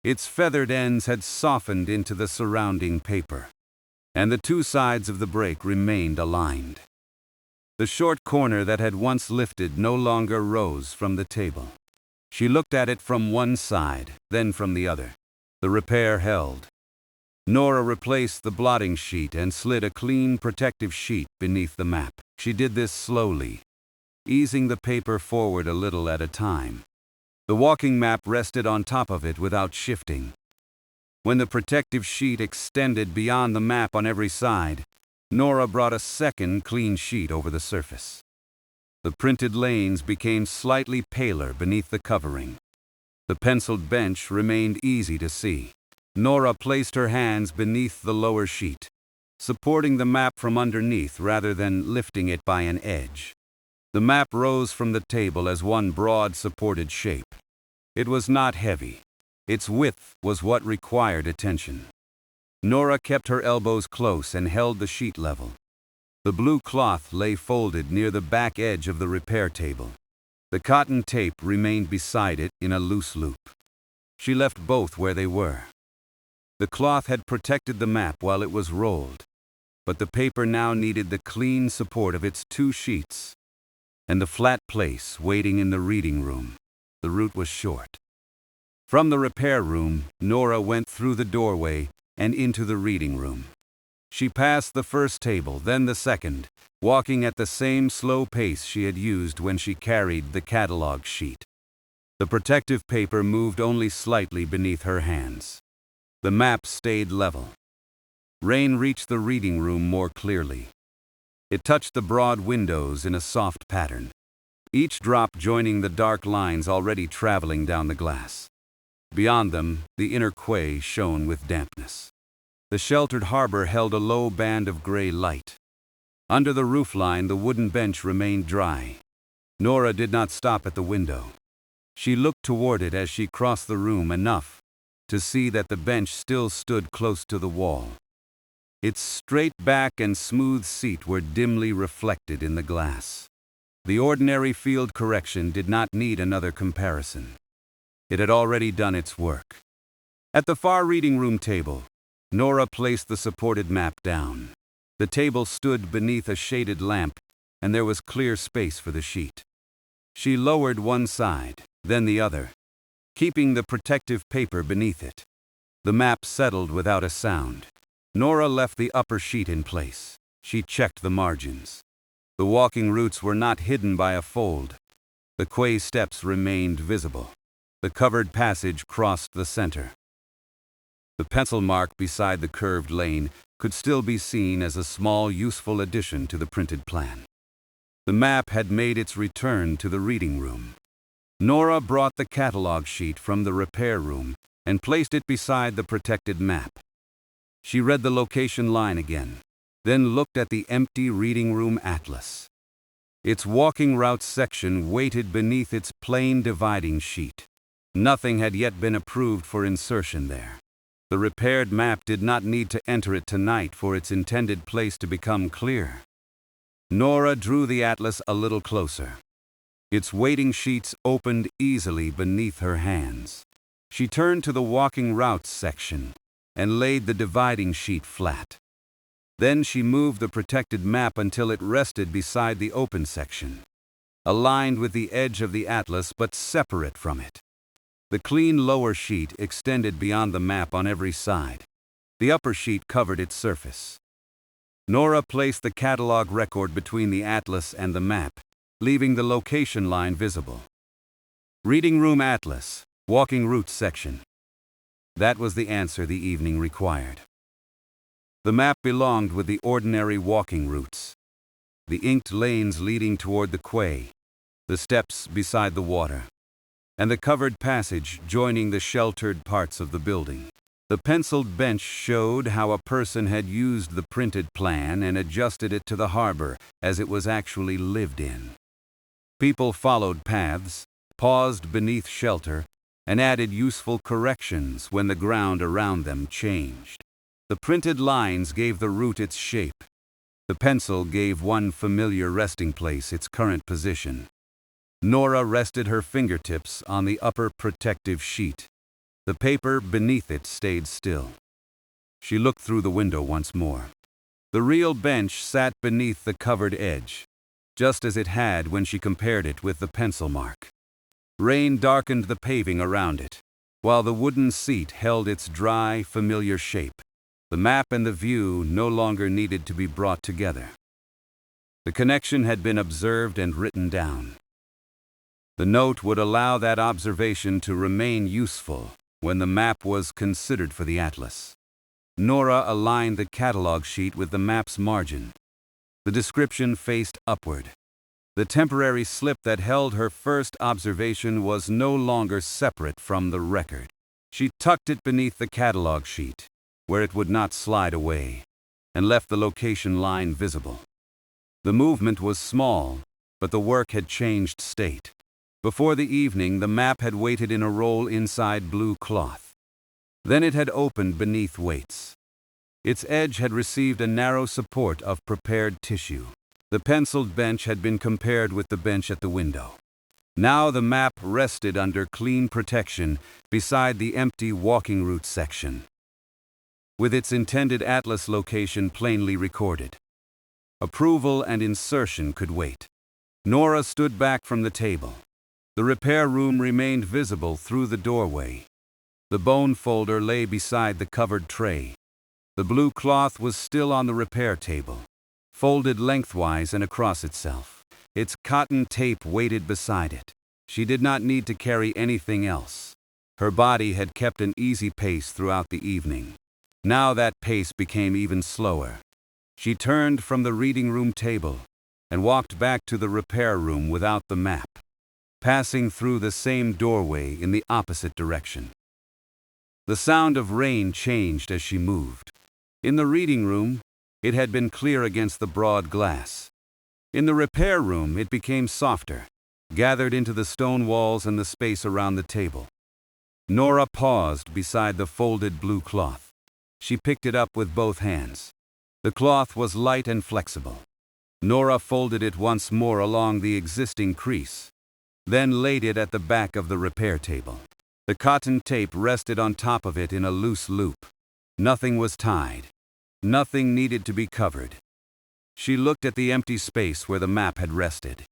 Speaker 1: Its feathered ends had softened into the surrounding paper, and the two sides of the break remained aligned. The short corner that had once lifted no longer rose from the table. She looked at it from one side, then from the other. The repair held. Nora replaced the blotting sheet and slid a clean protective sheet beneath the map. She did this slowly, easing the paper forward a little at a time. The walking map rested on top of it without shifting. When the protective sheet extended beyond the map on every side, Nora brought a second clean sheet over the surface. The printed lanes became slightly paler beneath the covering. The penciled bench remained easy to see. Nora placed her hands beneath the lower sheet, supporting the map from underneath rather than lifting it by an edge. The map rose from the table as one broad supported shape. It was not heavy. Its width was what required attention. Nora kept her elbows close and held the sheet level. The blue cloth lay folded near the back edge of the repair table. The cotton tape remained beside it in a loose loop. She left both where they were. The cloth had protected the map while it was rolled, but the paper now needed the clean support of its two sheets and the flat place waiting in the reading room. The route was short. From the repair room, Nora went through the doorway and into the reading room. She passed the first table, then the second, walking at the same slow pace she had used when she carried the catalog sheet. The protective paper moved only slightly beneath her hands. The map stayed level. Rain reached the reading room more clearly. It touched the broad windows in a soft pattern, each drop joining the dark lines already traveling down the glass. Beyond them, the inner-quay shone with dampness. The sheltered harbor held a low band of gray light. Under the roofline, the wooden bench remained dry. Nora did not stop at the window. She looked toward it as she crossed the room enough to see that the bench still stood close to the wall. Its straight back and smooth seat were dimly reflected in the glass. The ordinary field correction did not need another comparison. It had already done its work. At the far reading room table, Nora placed the supported map down. The table stood beneath a shaded lamp, and there was clear space for the sheet. She lowered one side, then the other, keeping the protective paper beneath it. The map settled without a sound. Nora left the upper sheet in place. She checked the margins. The walking routes were not hidden by a fold. The quay steps remained visible. The covered passage crossed the center. The pencil mark beside the curved lane could still be seen as a small, useful addition to the printed plan. The map had made its return to the reading room. Nora brought the catalog sheet from the repair room and placed it beside the protected map. She read the location line again, then looked at the empty reading room atlas. Its walking routes section waited beneath its plain dividing sheet. Nothing had yet been approved for insertion there. The repaired map did not need to enter it tonight for its intended place to become clear. Nora drew the atlas a little closer. Its waiting sheets opened easily beneath her hands. She turned to the walking routes section and laid the dividing sheet flat. Then she moved the protected map until it rested beside the open section, aligned with the edge of the atlas but separate from it. The clean lower sheet extended beyond the map on every side. The upper sheet covered its surface. Nora placed the catalog record between the atlas and the map, leaving the location line visible. Reading room atlas, walking routes section. That was the answer the evening required. The map belonged with the ordinary walking routes. The inked lanes leading toward the quay, the steps beside the water, and the covered passage joining the sheltered parts of the building. The penciled bench showed how a person had used the printed plan and adjusted it to the harbor as it was actually lived in. People followed paths, paused beneath shelter, and added useful corrections when the ground around them changed. The printed lines gave the route its shape. The pencil gave one familiar resting place its current position. Nora rested her fingertips on the upper protective sheet. The paper beneath it stayed still. She looked through the window once more. The real bench sat beneath the covered edge, just as it had when she compared it with the pencil mark. Rain darkened the paving around it, while the wooden seat held its dry, familiar shape. The map and the view no longer needed to be brought together. The connection had been observed and written down. The note would allow that observation to remain useful when the map was considered for the atlas. Nora aligned the catalog sheet with the map's margin. The description faced upward. The temporary slip that held her first observation was no longer separate from the record. She tucked it beneath the catalog sheet, where it would not slide away, and left the location line visible. The movement was small, but the work had changed state. Before the evening, the map had waited in a roll inside blue cloth. Then it had opened beneath weights. Its edge had received a narrow support of prepared tissue. The penciled bench had been compared with the bench at the window. Now the map rested under clean protection beside the empty walking route section, with its intended atlas location plainly recorded. Approval and insertion could wait. Nora stood back from the table. The repair room remained visible through the doorway. The bone folder lay beside the covered tray. The blue cloth was still on the repair table, folded lengthwise and across itself. Its cotton tape waited beside it. She did not need to carry anything else. Her body had kept an easy pace throughout the evening. Now that pace became even slower. She turned from the reading room table and walked back to the repair room without the map, passing through the same doorway in the opposite direction. The sound of rain changed as she moved. In the reading room, it had been clear against the broad glass. In the repair room, it became softer, gathered into the stone walls and the space around the table. Nora paused beside the folded blue cloth. She picked it up with both hands. The cloth was light and flexible. Nora folded it once more along the existing crease, then laid it at the back of the repair table. The cotton tape rested on top of it in a loose loop. Nothing was tied. Nothing needed to be covered. She looked at the empty space where the map had rested.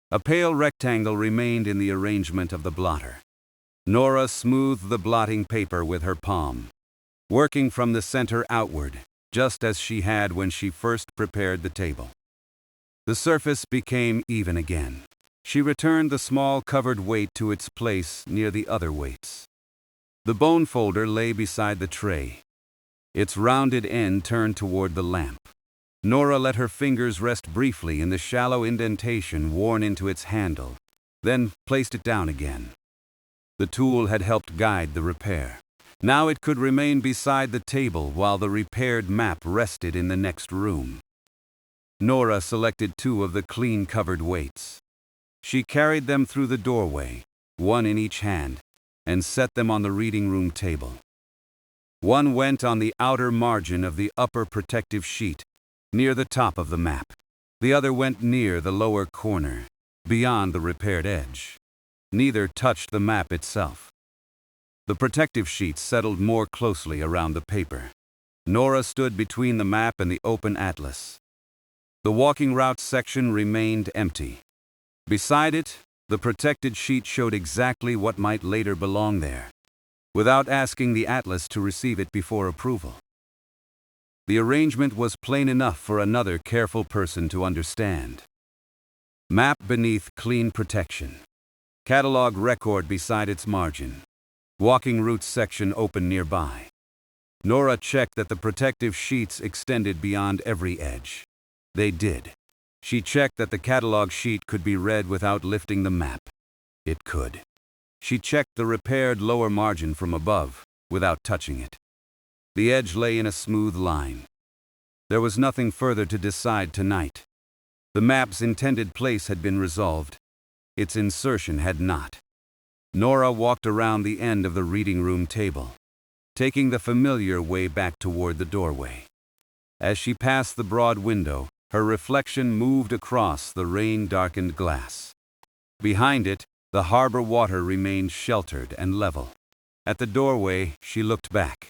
Speaker 1: A pale rectangle remained in the arrangement of the blotter. Nora smoothed the blotting paper with her palm, working from the center outward, just as she had when she first prepared the table. The surface became even again. She returned the small covered weight to its place near the other weights. The bone folder lay beside the tray, its rounded end turned toward the lamp. Nora let her fingers rest briefly in the shallow indentation worn into its handle, then placed it down again. The tool had helped guide the repair. Now it could remain beside the table while the repaired map rested in the next room. Nora selected 2 of the clean-covered weights. She carried them through the doorway, 1 in each hand, and set them on the reading room table. One went on the outer margin of the upper protective sheet, near the top of the map. The other went near the lower corner, beyond the repaired edge. Neither touched the map itself. The protective sheet settled more closely around the paper. Nora stood between the map and the open atlas. The walking route section remained empty. Beside it, the protected sheet showed exactly what might later belong there, without asking the atlas to receive it before approval. The arrangement was plain enough for another careful person to understand. Map beneath clean protection. Catalog record beside its margin. Walking route section open nearby. Nora checked that the protective sheets extended beyond every edge. They did. She checked that the catalog sheet could be read without lifting the map. It could. She checked the repaired lower margin from above, without touching it. The edge lay in a smooth line. There was nothing further to decide tonight. The map's intended place had been resolved. Its insertion had not. Nora walked around the end of the reading room table, taking the familiar way back toward the doorway. As she passed the broad window, her reflection moved across the rain-darkened glass. Behind it, the harbor water remained sheltered and level. At the doorway, she looked back.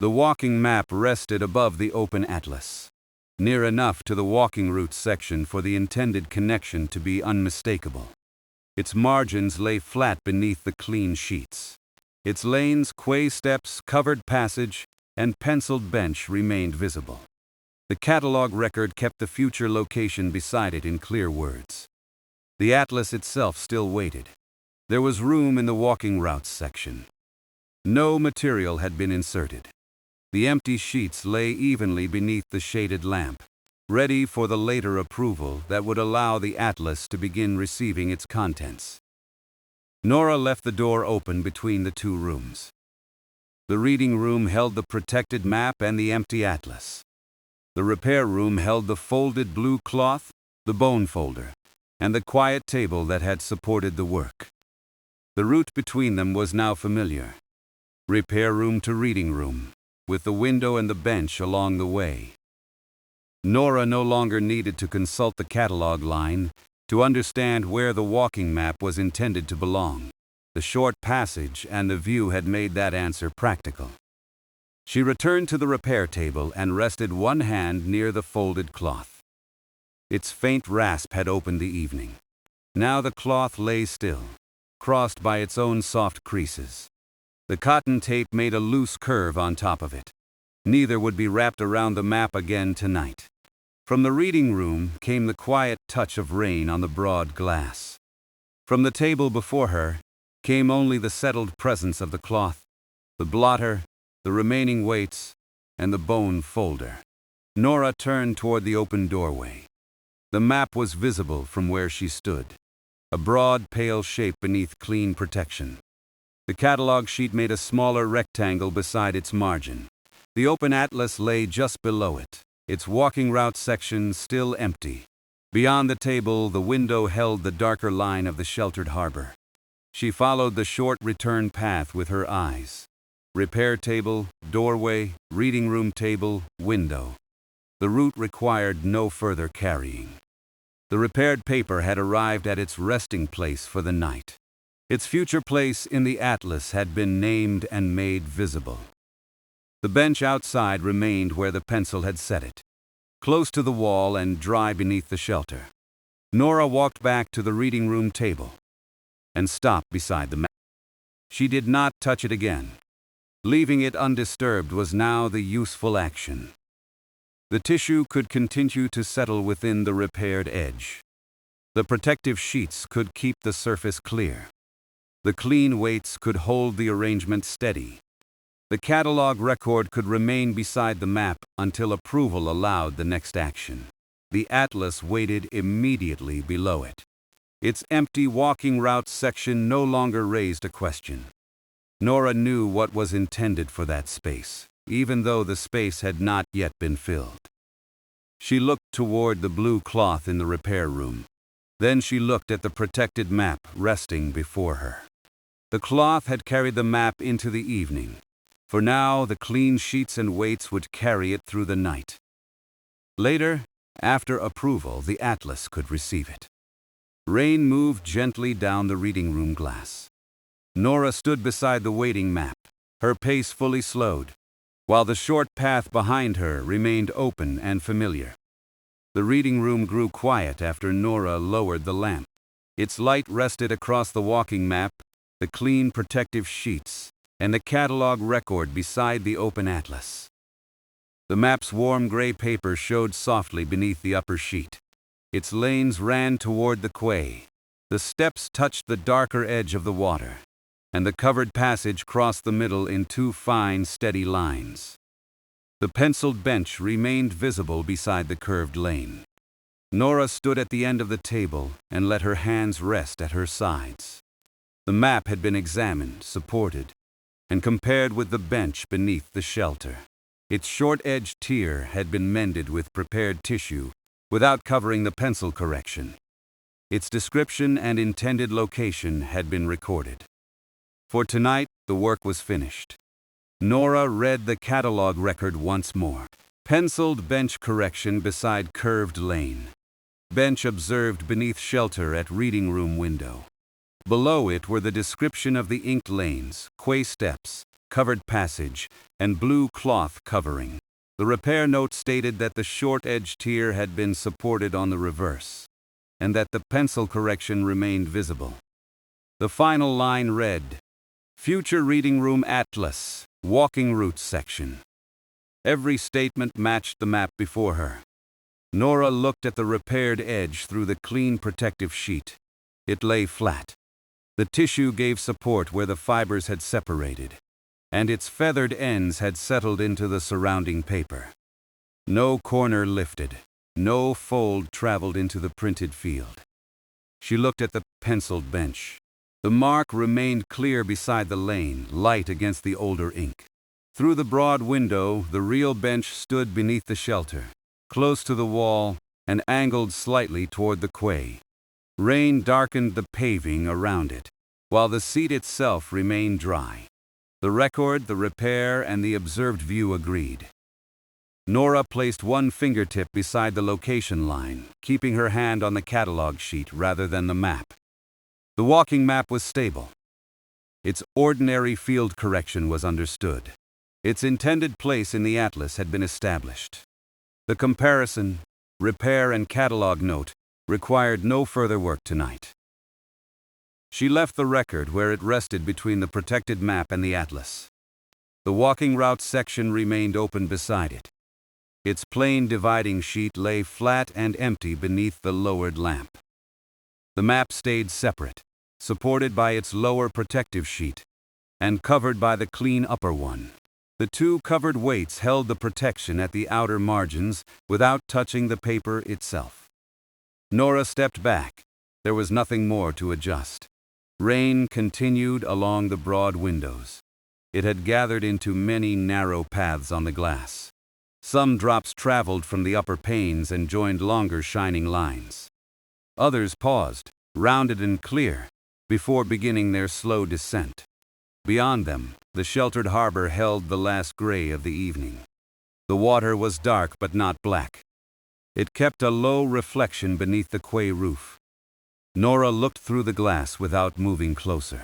Speaker 1: The walking map rested above the open atlas, near enough to the walking route section for the intended connection to be unmistakable. Its margins lay flat beneath the clean sheets. Its lanes, quay steps, covered passage, and penciled bench remained visible. The catalog record kept the future location beside it in clear words. The atlas itself still waited. There was room in the walking routes section. No material had been inserted. The empty sheets lay evenly beneath the shaded lamp, ready for the later approval that would allow the atlas to begin receiving its contents. Nora left the door open between the two rooms. The reading room held the protected map and the empty atlas. The repair room held the folded blue cloth, the bone folder, and the quiet table that had supported the work. The route between them was now familiar. Repair room to reading room, with the window and the bench along the way. Nora no longer needed to consult the catalog line to understand where the walking map was intended to belong. The short passage and the view had made that answer practical. She returned to the repair table and rested one hand near the folded cloth. Its faint rasp had opened the evening. Now the cloth lay still, crossed by its own soft creases. The cotton tape made a loose curve on top of it. Neither would be wrapped around the map again tonight. From the reading room came the quiet touch of rain on the broad glass. From the table before her came only the settled presence of the cloth, the blotter, the remaining weights, and the bone folder. Nora turned toward the open doorway. The map was visible from where she stood, a broad, pale shape beneath clean protection. The catalog sheet made a smaller rectangle beside its margin. The open atlas lay just below it, its walking route section still empty. Beyond the table, the window held the darker line of the sheltered harbor. She followed the short return path with her eyes. Repair table, doorway, reading room table, window. The route required no further carrying. The repaired paper had arrived at its resting place for the night. Its future place in the atlas had been named and made visible. The bench outside remained where the pencil had set it, close to the wall and dry beneath the shelter. Nora walked back to the reading room table and stopped beside the map. She did not touch it again. Leaving it undisturbed was now the useful action. The tissue could continue to settle within the repaired edge. The protective sheets could keep the surface clear. The clean weights could hold the arrangement steady. The catalog record could remain beside the map until approval allowed the next action. The atlas waited immediately below it. Its empty walking route section no longer raised a question. Nora knew what was intended for that space, even though the space had not yet been filled. She looked toward the blue cloth in the repair room. Then she looked at the protected map resting before her. The cloth had carried the map into the evening. For now, the clean sheets and weights would carry it through the night. Later, after approval, the atlas could receive it. Rain moved gently down the reading room glass. Nora stood beside the waiting map, her pace fully slowed, while the short path behind her remained open and familiar. The reading room grew quiet after Nora lowered the lamp. Its light rested across the walking map, the clean protective sheets, and the catalog record beside the open atlas. The map's warm gray paper showed softly beneath the upper sheet. Its lanes ran toward the quay. The steps touched the darker edge of the water, and the covered passage crossed the middle in two fine, steady lines. The penciled bench remained visible beside the curved lane. Nora stood at the end of the table and let her hands rest at her sides. The map had been examined, supported, and compared with the bench beneath the shelter. Its short-edged tier had been mended with prepared tissue without covering the pencil correction. Its description and intended location had been recorded. For tonight, the work was finished. Nora read the catalog record once more. Penciled bench correction beside curved lane. Bench observed beneath shelter at reading room window. Below it were the description of the inked lanes, quay steps, covered passage, and blue cloth covering. The repair note stated that the short-edged tier had been supported on the reverse, and that the pencil correction remained visible. The final line read, "Future Reading Room Atlas, Walking Routes Section." Every statement matched the map before her. Nora looked at the repaired edge through the clean protective sheet. It lay flat. The tissue gave support where the fibers had separated, and its feathered ends had settled into the surrounding paper. No corner lifted, no fold traveled into the printed field. She looked at the penciled bench. The mark remained clear beside the lane, light against the older ink. Through the broad window, the real bench stood beneath the shelter, close to the wall and angled slightly toward the quay. Rain darkened the paving around it, while the seat itself remained dry. The record, the repair, and the observed view agreed. Nora placed one fingertip beside the location line, keeping her hand on the catalog sheet rather than the map. The walking map was stable. Its ordinary field correction was understood. Its intended place in the atlas had been established. The comparison, repair, and catalog note required no further work tonight. She left the record where it rested between the protected map and the atlas. The walking route section remained open beside it. Its plain dividing sheet lay flat and empty beneath the lowered lamp. The map stayed separate, supported by its lower protective sheet, and covered by the clean upper one. The two covered weights held the protection at the outer margins without touching the paper itself. Nora stepped back. There was nothing more to adjust. Rain continued along the broad windows. It had gathered into many narrow paths on the glass. Some drops traveled from the upper panes and joined longer shining lines. Others paused, rounded and clear, before beginning their slow descent. Beyond them, the sheltered harbor held the last gray of the evening. The water was dark but not black. It kept a low reflection beneath the quay roof. Nora looked through the glass without moving closer.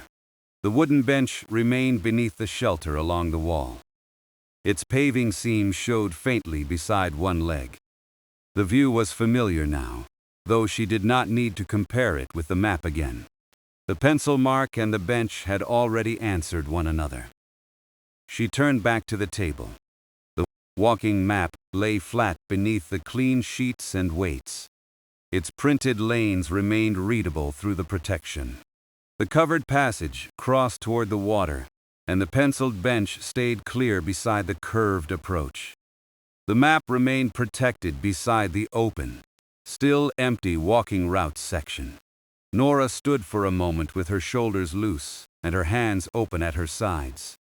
Speaker 1: The wooden bench remained beneath the shelter along the wall. Its paving seam showed faintly beside one leg. The view was familiar now, though she did not need to compare it with the map again. The pencil mark and the bench had already answered one another. She turned back to the table. The walking map lay flat beneath the clean sheets and weights. Its printed lanes remained readable through the protection. The covered passage crossed toward the water, and the penciled bench stayed clear beside the curved approach. The map remained protected beside the open, still empty walking route section. Nora stood for a moment with her shoulders loose and her hands open at her sides.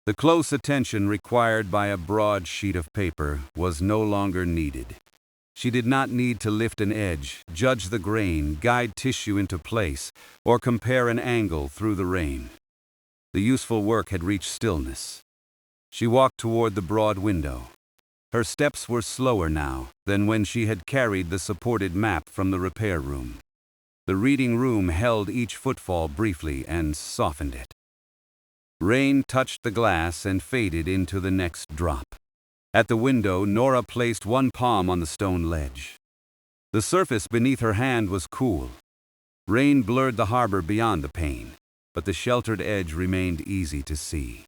Speaker 1: The close attention required by a broad sheet of paper was no longer needed. She did not need to lift an edge, judge the grain, guide tissue into place, or compare an angle through the rain. The useful work had reached stillness. She walked toward the broad window. Her steps were slower now than when she had carried the supported map from the repair room. The reading room held each footfall briefly and softened it. Rain touched the glass and faded into the next drop. At the window, Nora placed one palm on the stone ledge. The surface beneath her hand was cool. Rain blurred the harbor beyond the pane, but the sheltered edge remained easy to see.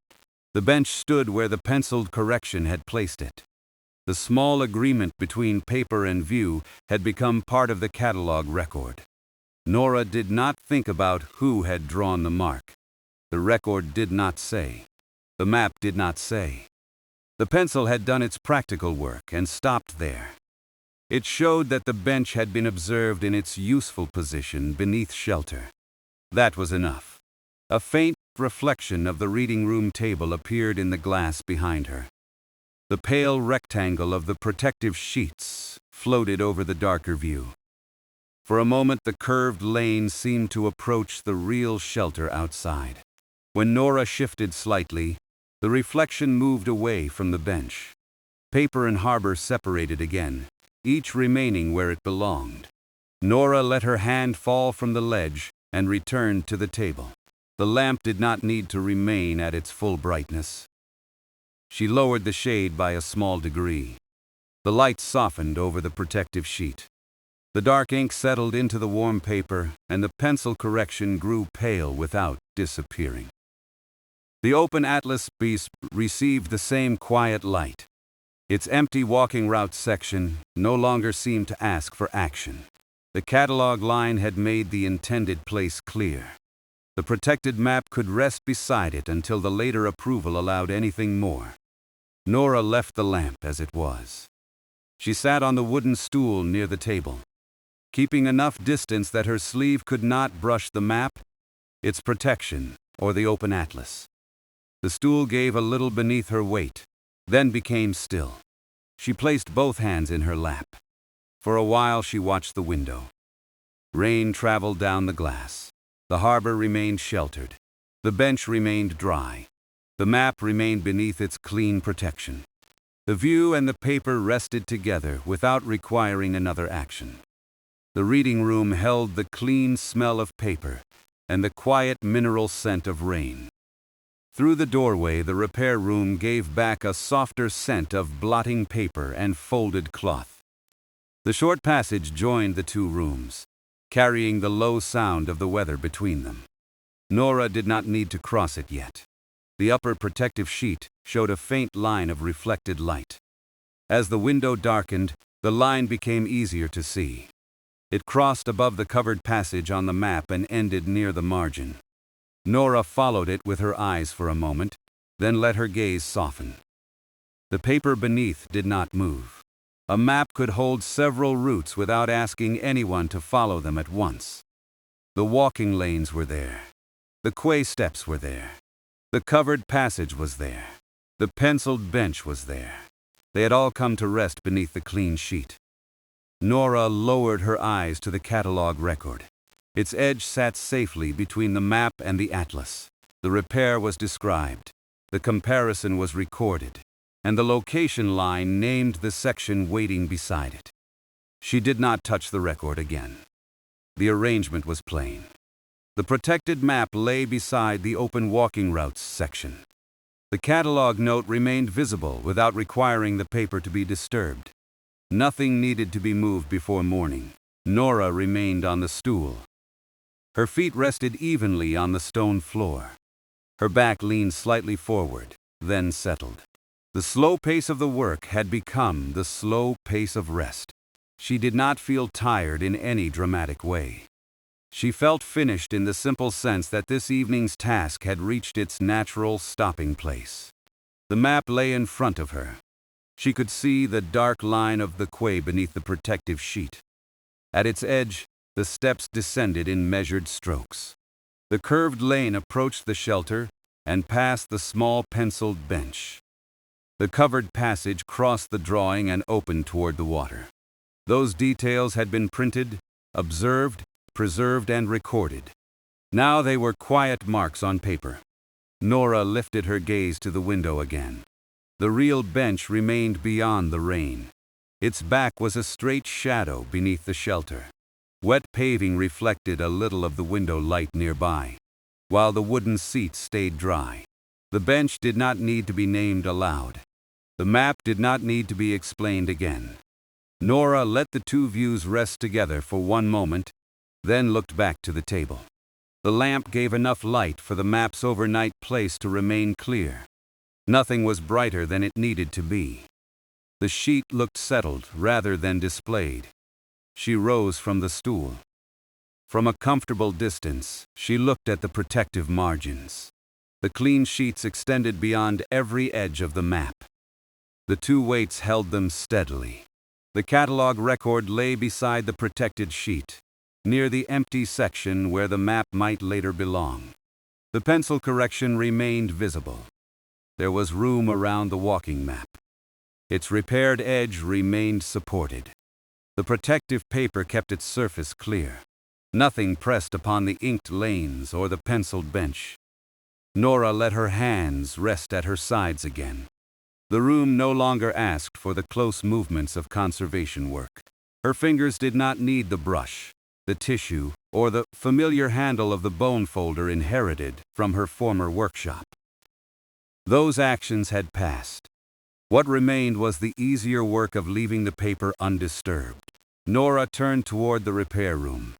Speaker 1: The bench stood where the penciled correction had placed it. The small agreement between paper and view had become part of the catalog record. Nora did not think about who had drawn the mark. The record did not say. The map did not say. The pencil had done its practical work and stopped there. It showed that the bench had been observed in its useful position beneath shelter. That was enough. A faint reflection of the reading room table appeared in the glass behind her. The pale rectangle of the protective sheets floated over the darker view. For a moment, the curved lane seemed to approach the real shelter outside. When Nora shifted slightly, the reflection moved away from the bench. Paper and harbor separated again, each remaining where it belonged. Nora let her hand fall from the ledge and returned to the table. The lamp did not need to remain at its full brightness. She lowered the shade by a small degree. The light softened over the protective sheet. The dark ink settled into the warm paper, and the pencil correction grew pale without disappearing. The open atlas piece received the same quiet light. Its empty walking route section no longer seemed to ask for action. The catalog line had made the intended place clear. The protected map could rest beside it until the later approval allowed anything more. Nora left the lamp as it was. She sat on the wooden stool near the table, keeping enough distance that her sleeve could not brush the map, its protection, or the open atlas. The stool gave a little beneath her weight, then became still. She placed both hands in her lap. For a while she watched the window. Rain traveled down the glass. The harbor remained sheltered. The bench remained dry. The map remained beneath its clean protection. The view and the paper rested together without requiring another action. The reading room held the clean smell of paper and the quiet mineral scent of rain. Through the doorway, the repair room gave back a softer scent of blotting paper and folded cloth. The short passage joined the two rooms, carrying the low sound of the weather between them. Nora did not need to cross it yet. The upper protective sheet showed a faint line of reflected light. As the window darkened, the line became easier to see. It crossed above the covered passage on the map and ended near the margin. Nora followed it with her eyes for a moment, then let her gaze soften. The paper beneath did not move. A map could hold several routes without asking anyone to follow them at once. The walking lanes were there. The quay steps were there. The covered passage was there. The penciled bench was there. They had all come to rest beneath the clean sheet. Nora lowered her eyes to the catalog record. Its edge sat safely between the map and the atlas. The repair was described. The comparison was recorded. And the location line named the section waiting beside it. She did not touch the record again. The arrangement was plain. The protected map lay beside the open walking routes section. The catalog note remained visible without requiring the paper to be disturbed. Nothing needed to be moved before morning. Nora remained on the stool. Her feet rested evenly on the stone floor. Her back leaned slightly forward, then settled. The slow pace of the work had become the slow pace of rest. She did not feel tired in any dramatic way. She felt finished in the simple sense that this evening's task had reached its natural stopping place. The map lay in front of her. She could see the dark line of the quay beneath the protective sheet. At its edge, the steps descended in measured strokes. The curved lane approached the shelter and passed the small penciled bench. The covered passage crossed the drawing and opened toward the water. Those details had been printed, observed, preserved, and recorded. Now they were quiet marks on paper. Nora lifted her gaze to the window again. The real bench remained beyond the rain. Its back was a straight shadow beneath the shelter. Wet paving reflected a little of the window light nearby, while the wooden seats stayed dry. The bench did not need to be named aloud. The map did not need to be explained again. Nora let the two views rest together for one moment, then looked back to the table. The lamp gave enough light for the map's overnight place to remain clear. Nothing was brighter than it needed to be. The sheet looked settled rather than displayed. She rose from the stool. From a comfortable distance, she looked at the protective margins. The clean sheets extended beyond every edge of the map. The two weights held them steadily. The catalog record lay beside the protected sheet, near the empty section where the map might later belong. The pencil correction remained visible. There was room around the walking map. Its repaired edge remained supported. The protective paper kept its surface clear. Nothing pressed upon the inked lanes or the penciled bench. Nora let her hands rest at her sides again. The room no longer asked for the close movements of conservation work. Her fingers did not need the brush, the tissue, or the familiar handle of the bone folder inherited from her former workshop. Those actions had passed. What remained was the easier work of leaving the paper undisturbed. Nora turned toward the repair room.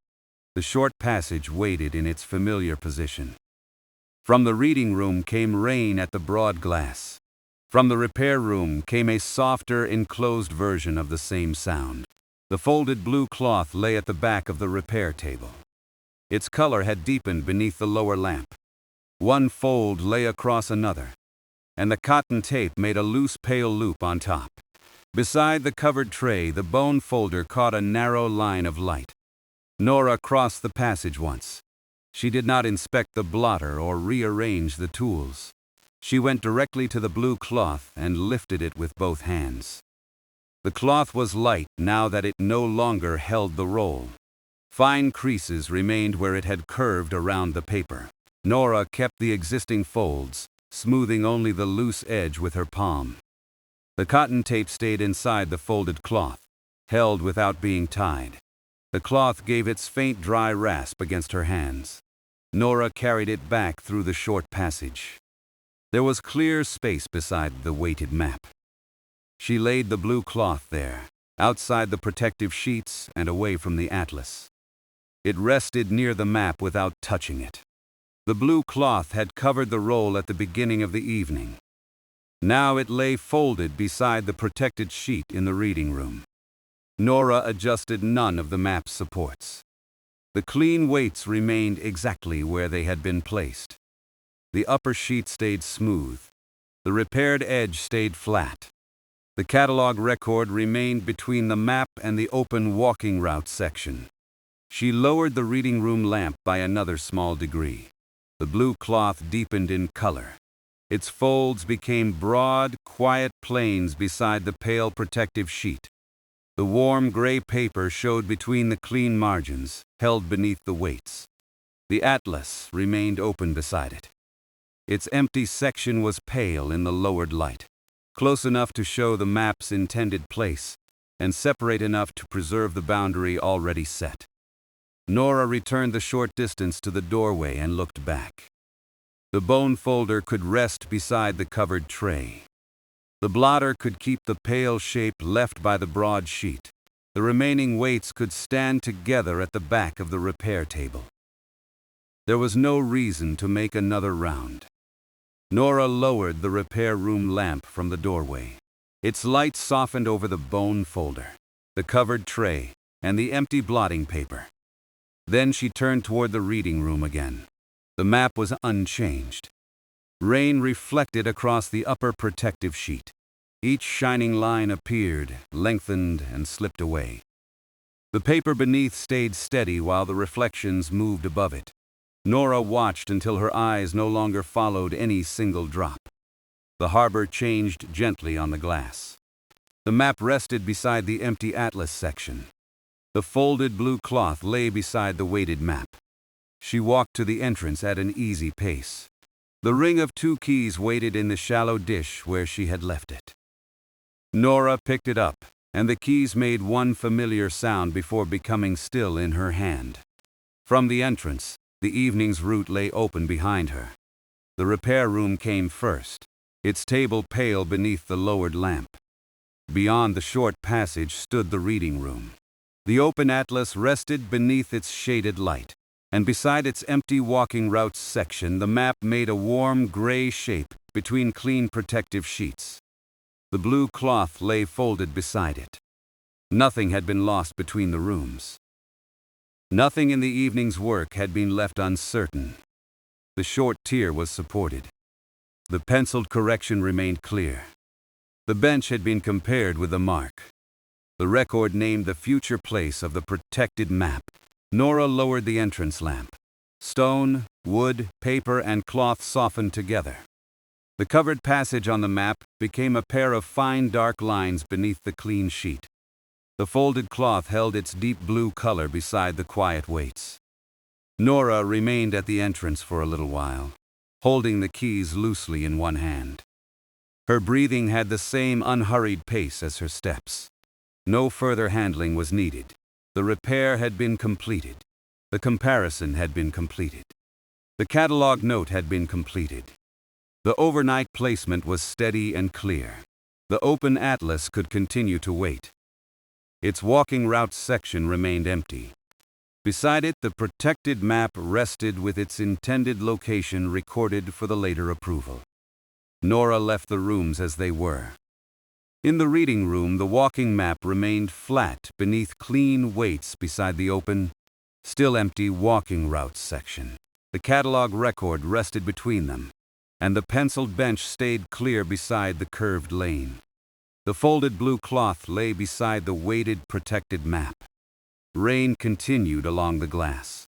Speaker 1: The short passage waited in its familiar position. From the reading room came rain at the broad glass. From the repair room came a softer, enclosed version of the same sound. The folded blue cloth lay at the back of the repair table. Its color had deepened beneath the lower lamp. One fold lay across another, and the cotton tape made a loose pale loop on top. Beside the covered tray, the bone folder caught a narrow line of light. Nora crossed the passage once. She did not inspect the blotter or rearrange the tools. She went directly to the blue cloth and lifted it with both hands. The cloth was light now that it no longer held the roll. Fine creases remained where it had curved around the paper. Nora kept the existing folds, smoothing only the loose edge with her palm. The cotton tape stayed inside the folded cloth, held without being tied. The cloth gave its faint dry rasp against her hands. Nora carried it back through the short passage. There was clear space beside the weighted map. She laid the blue cloth there, outside the protective sheets and away from the atlas. It rested near the map without touching it. The blue cloth had covered the roll at the beginning of the evening. Now it lay folded beside the protected sheet in the reading room. Nora adjusted none of the map's supports. The clean weights remained exactly where they had been placed. The upper sheet stayed smooth. The repaired edge stayed flat. The catalog record remained between the map and the open walking route section. She lowered the reading room lamp by another small degree. The blue cloth deepened in color. Its folds became broad, quiet planes beside the pale protective sheet. The warm gray paper showed between the clean margins, held beneath the weights. The atlas remained open beside it. Its empty section was pale in the lowered light, close enough to show the map's intended place, and separate enough to preserve the boundary already set. Nora returned the short distance to the doorway and looked back. The bone folder could rest beside the covered tray. The blotter could keep the pale shape left by the broad sheet. The remaining weights could stand together at the back of the repair table. There was no reason to make another round. Nora lowered the repair room lamp from the doorway. Its light softened over the bone folder, the covered tray, and the empty blotting paper. Then she turned toward the reading room again. The map was unchanged. Rain reflected across the upper protective sheet. Each shining line appeared, lengthened, and slipped away. The paper beneath stayed steady while the reflections moved above it. Nora watched until her eyes no longer followed any single drop. The harbor changed gently on the glass. The map rested beside the empty atlas section. The folded blue cloth lay beside the weighted map. She walked to the entrance at an easy pace. The ring of 2 keys waited in the shallow dish where she had left it. Nora picked it up, and the keys made one familiar sound before becoming still in her hand. From the entrance, the evening's route lay open behind her. The repair room came first, its table pale beneath the lowered lamp. Beyond the short passage stood the reading room. The open atlas rested beneath its shaded light, and beside its empty walking routes section, the map made a warm gray shape between clean protective sheets. The blue cloth lay folded beside it. Nothing had been lost between the rooms. Nothing in the evening's work had been left uncertain. The short tier was supported. The penciled correction remained clear. The bench had been compared with the mark. The record named the future place of the protected map. Nora lowered the entrance lamp. Stone, wood, paper, and cloth softened together. The covered passage on the map became a pair of fine dark lines beneath the clean sheet. The folded cloth held its deep blue color beside the quiet weights. Nora remained at the entrance for a little while, holding the keys loosely in one hand. Her breathing had the same unhurried pace as her steps. No further handling was needed. The repair had been completed. The comparison had been completed. The catalog note had been completed. The overnight placement was steady and clear. The open atlas could continue to wait. Its walking route section remained empty. Beside it, the protected map rested with its intended location recorded for the later approval. Nora left the rooms as they were. In the reading room, the walking map remained flat beneath clean weights beside the open, still empty walking routes section. The catalog record rested between them, and the penciled bench stayed clear beside the curved lane. The folded blue cloth lay beside the weighted, protected map. Rain continued along the glass.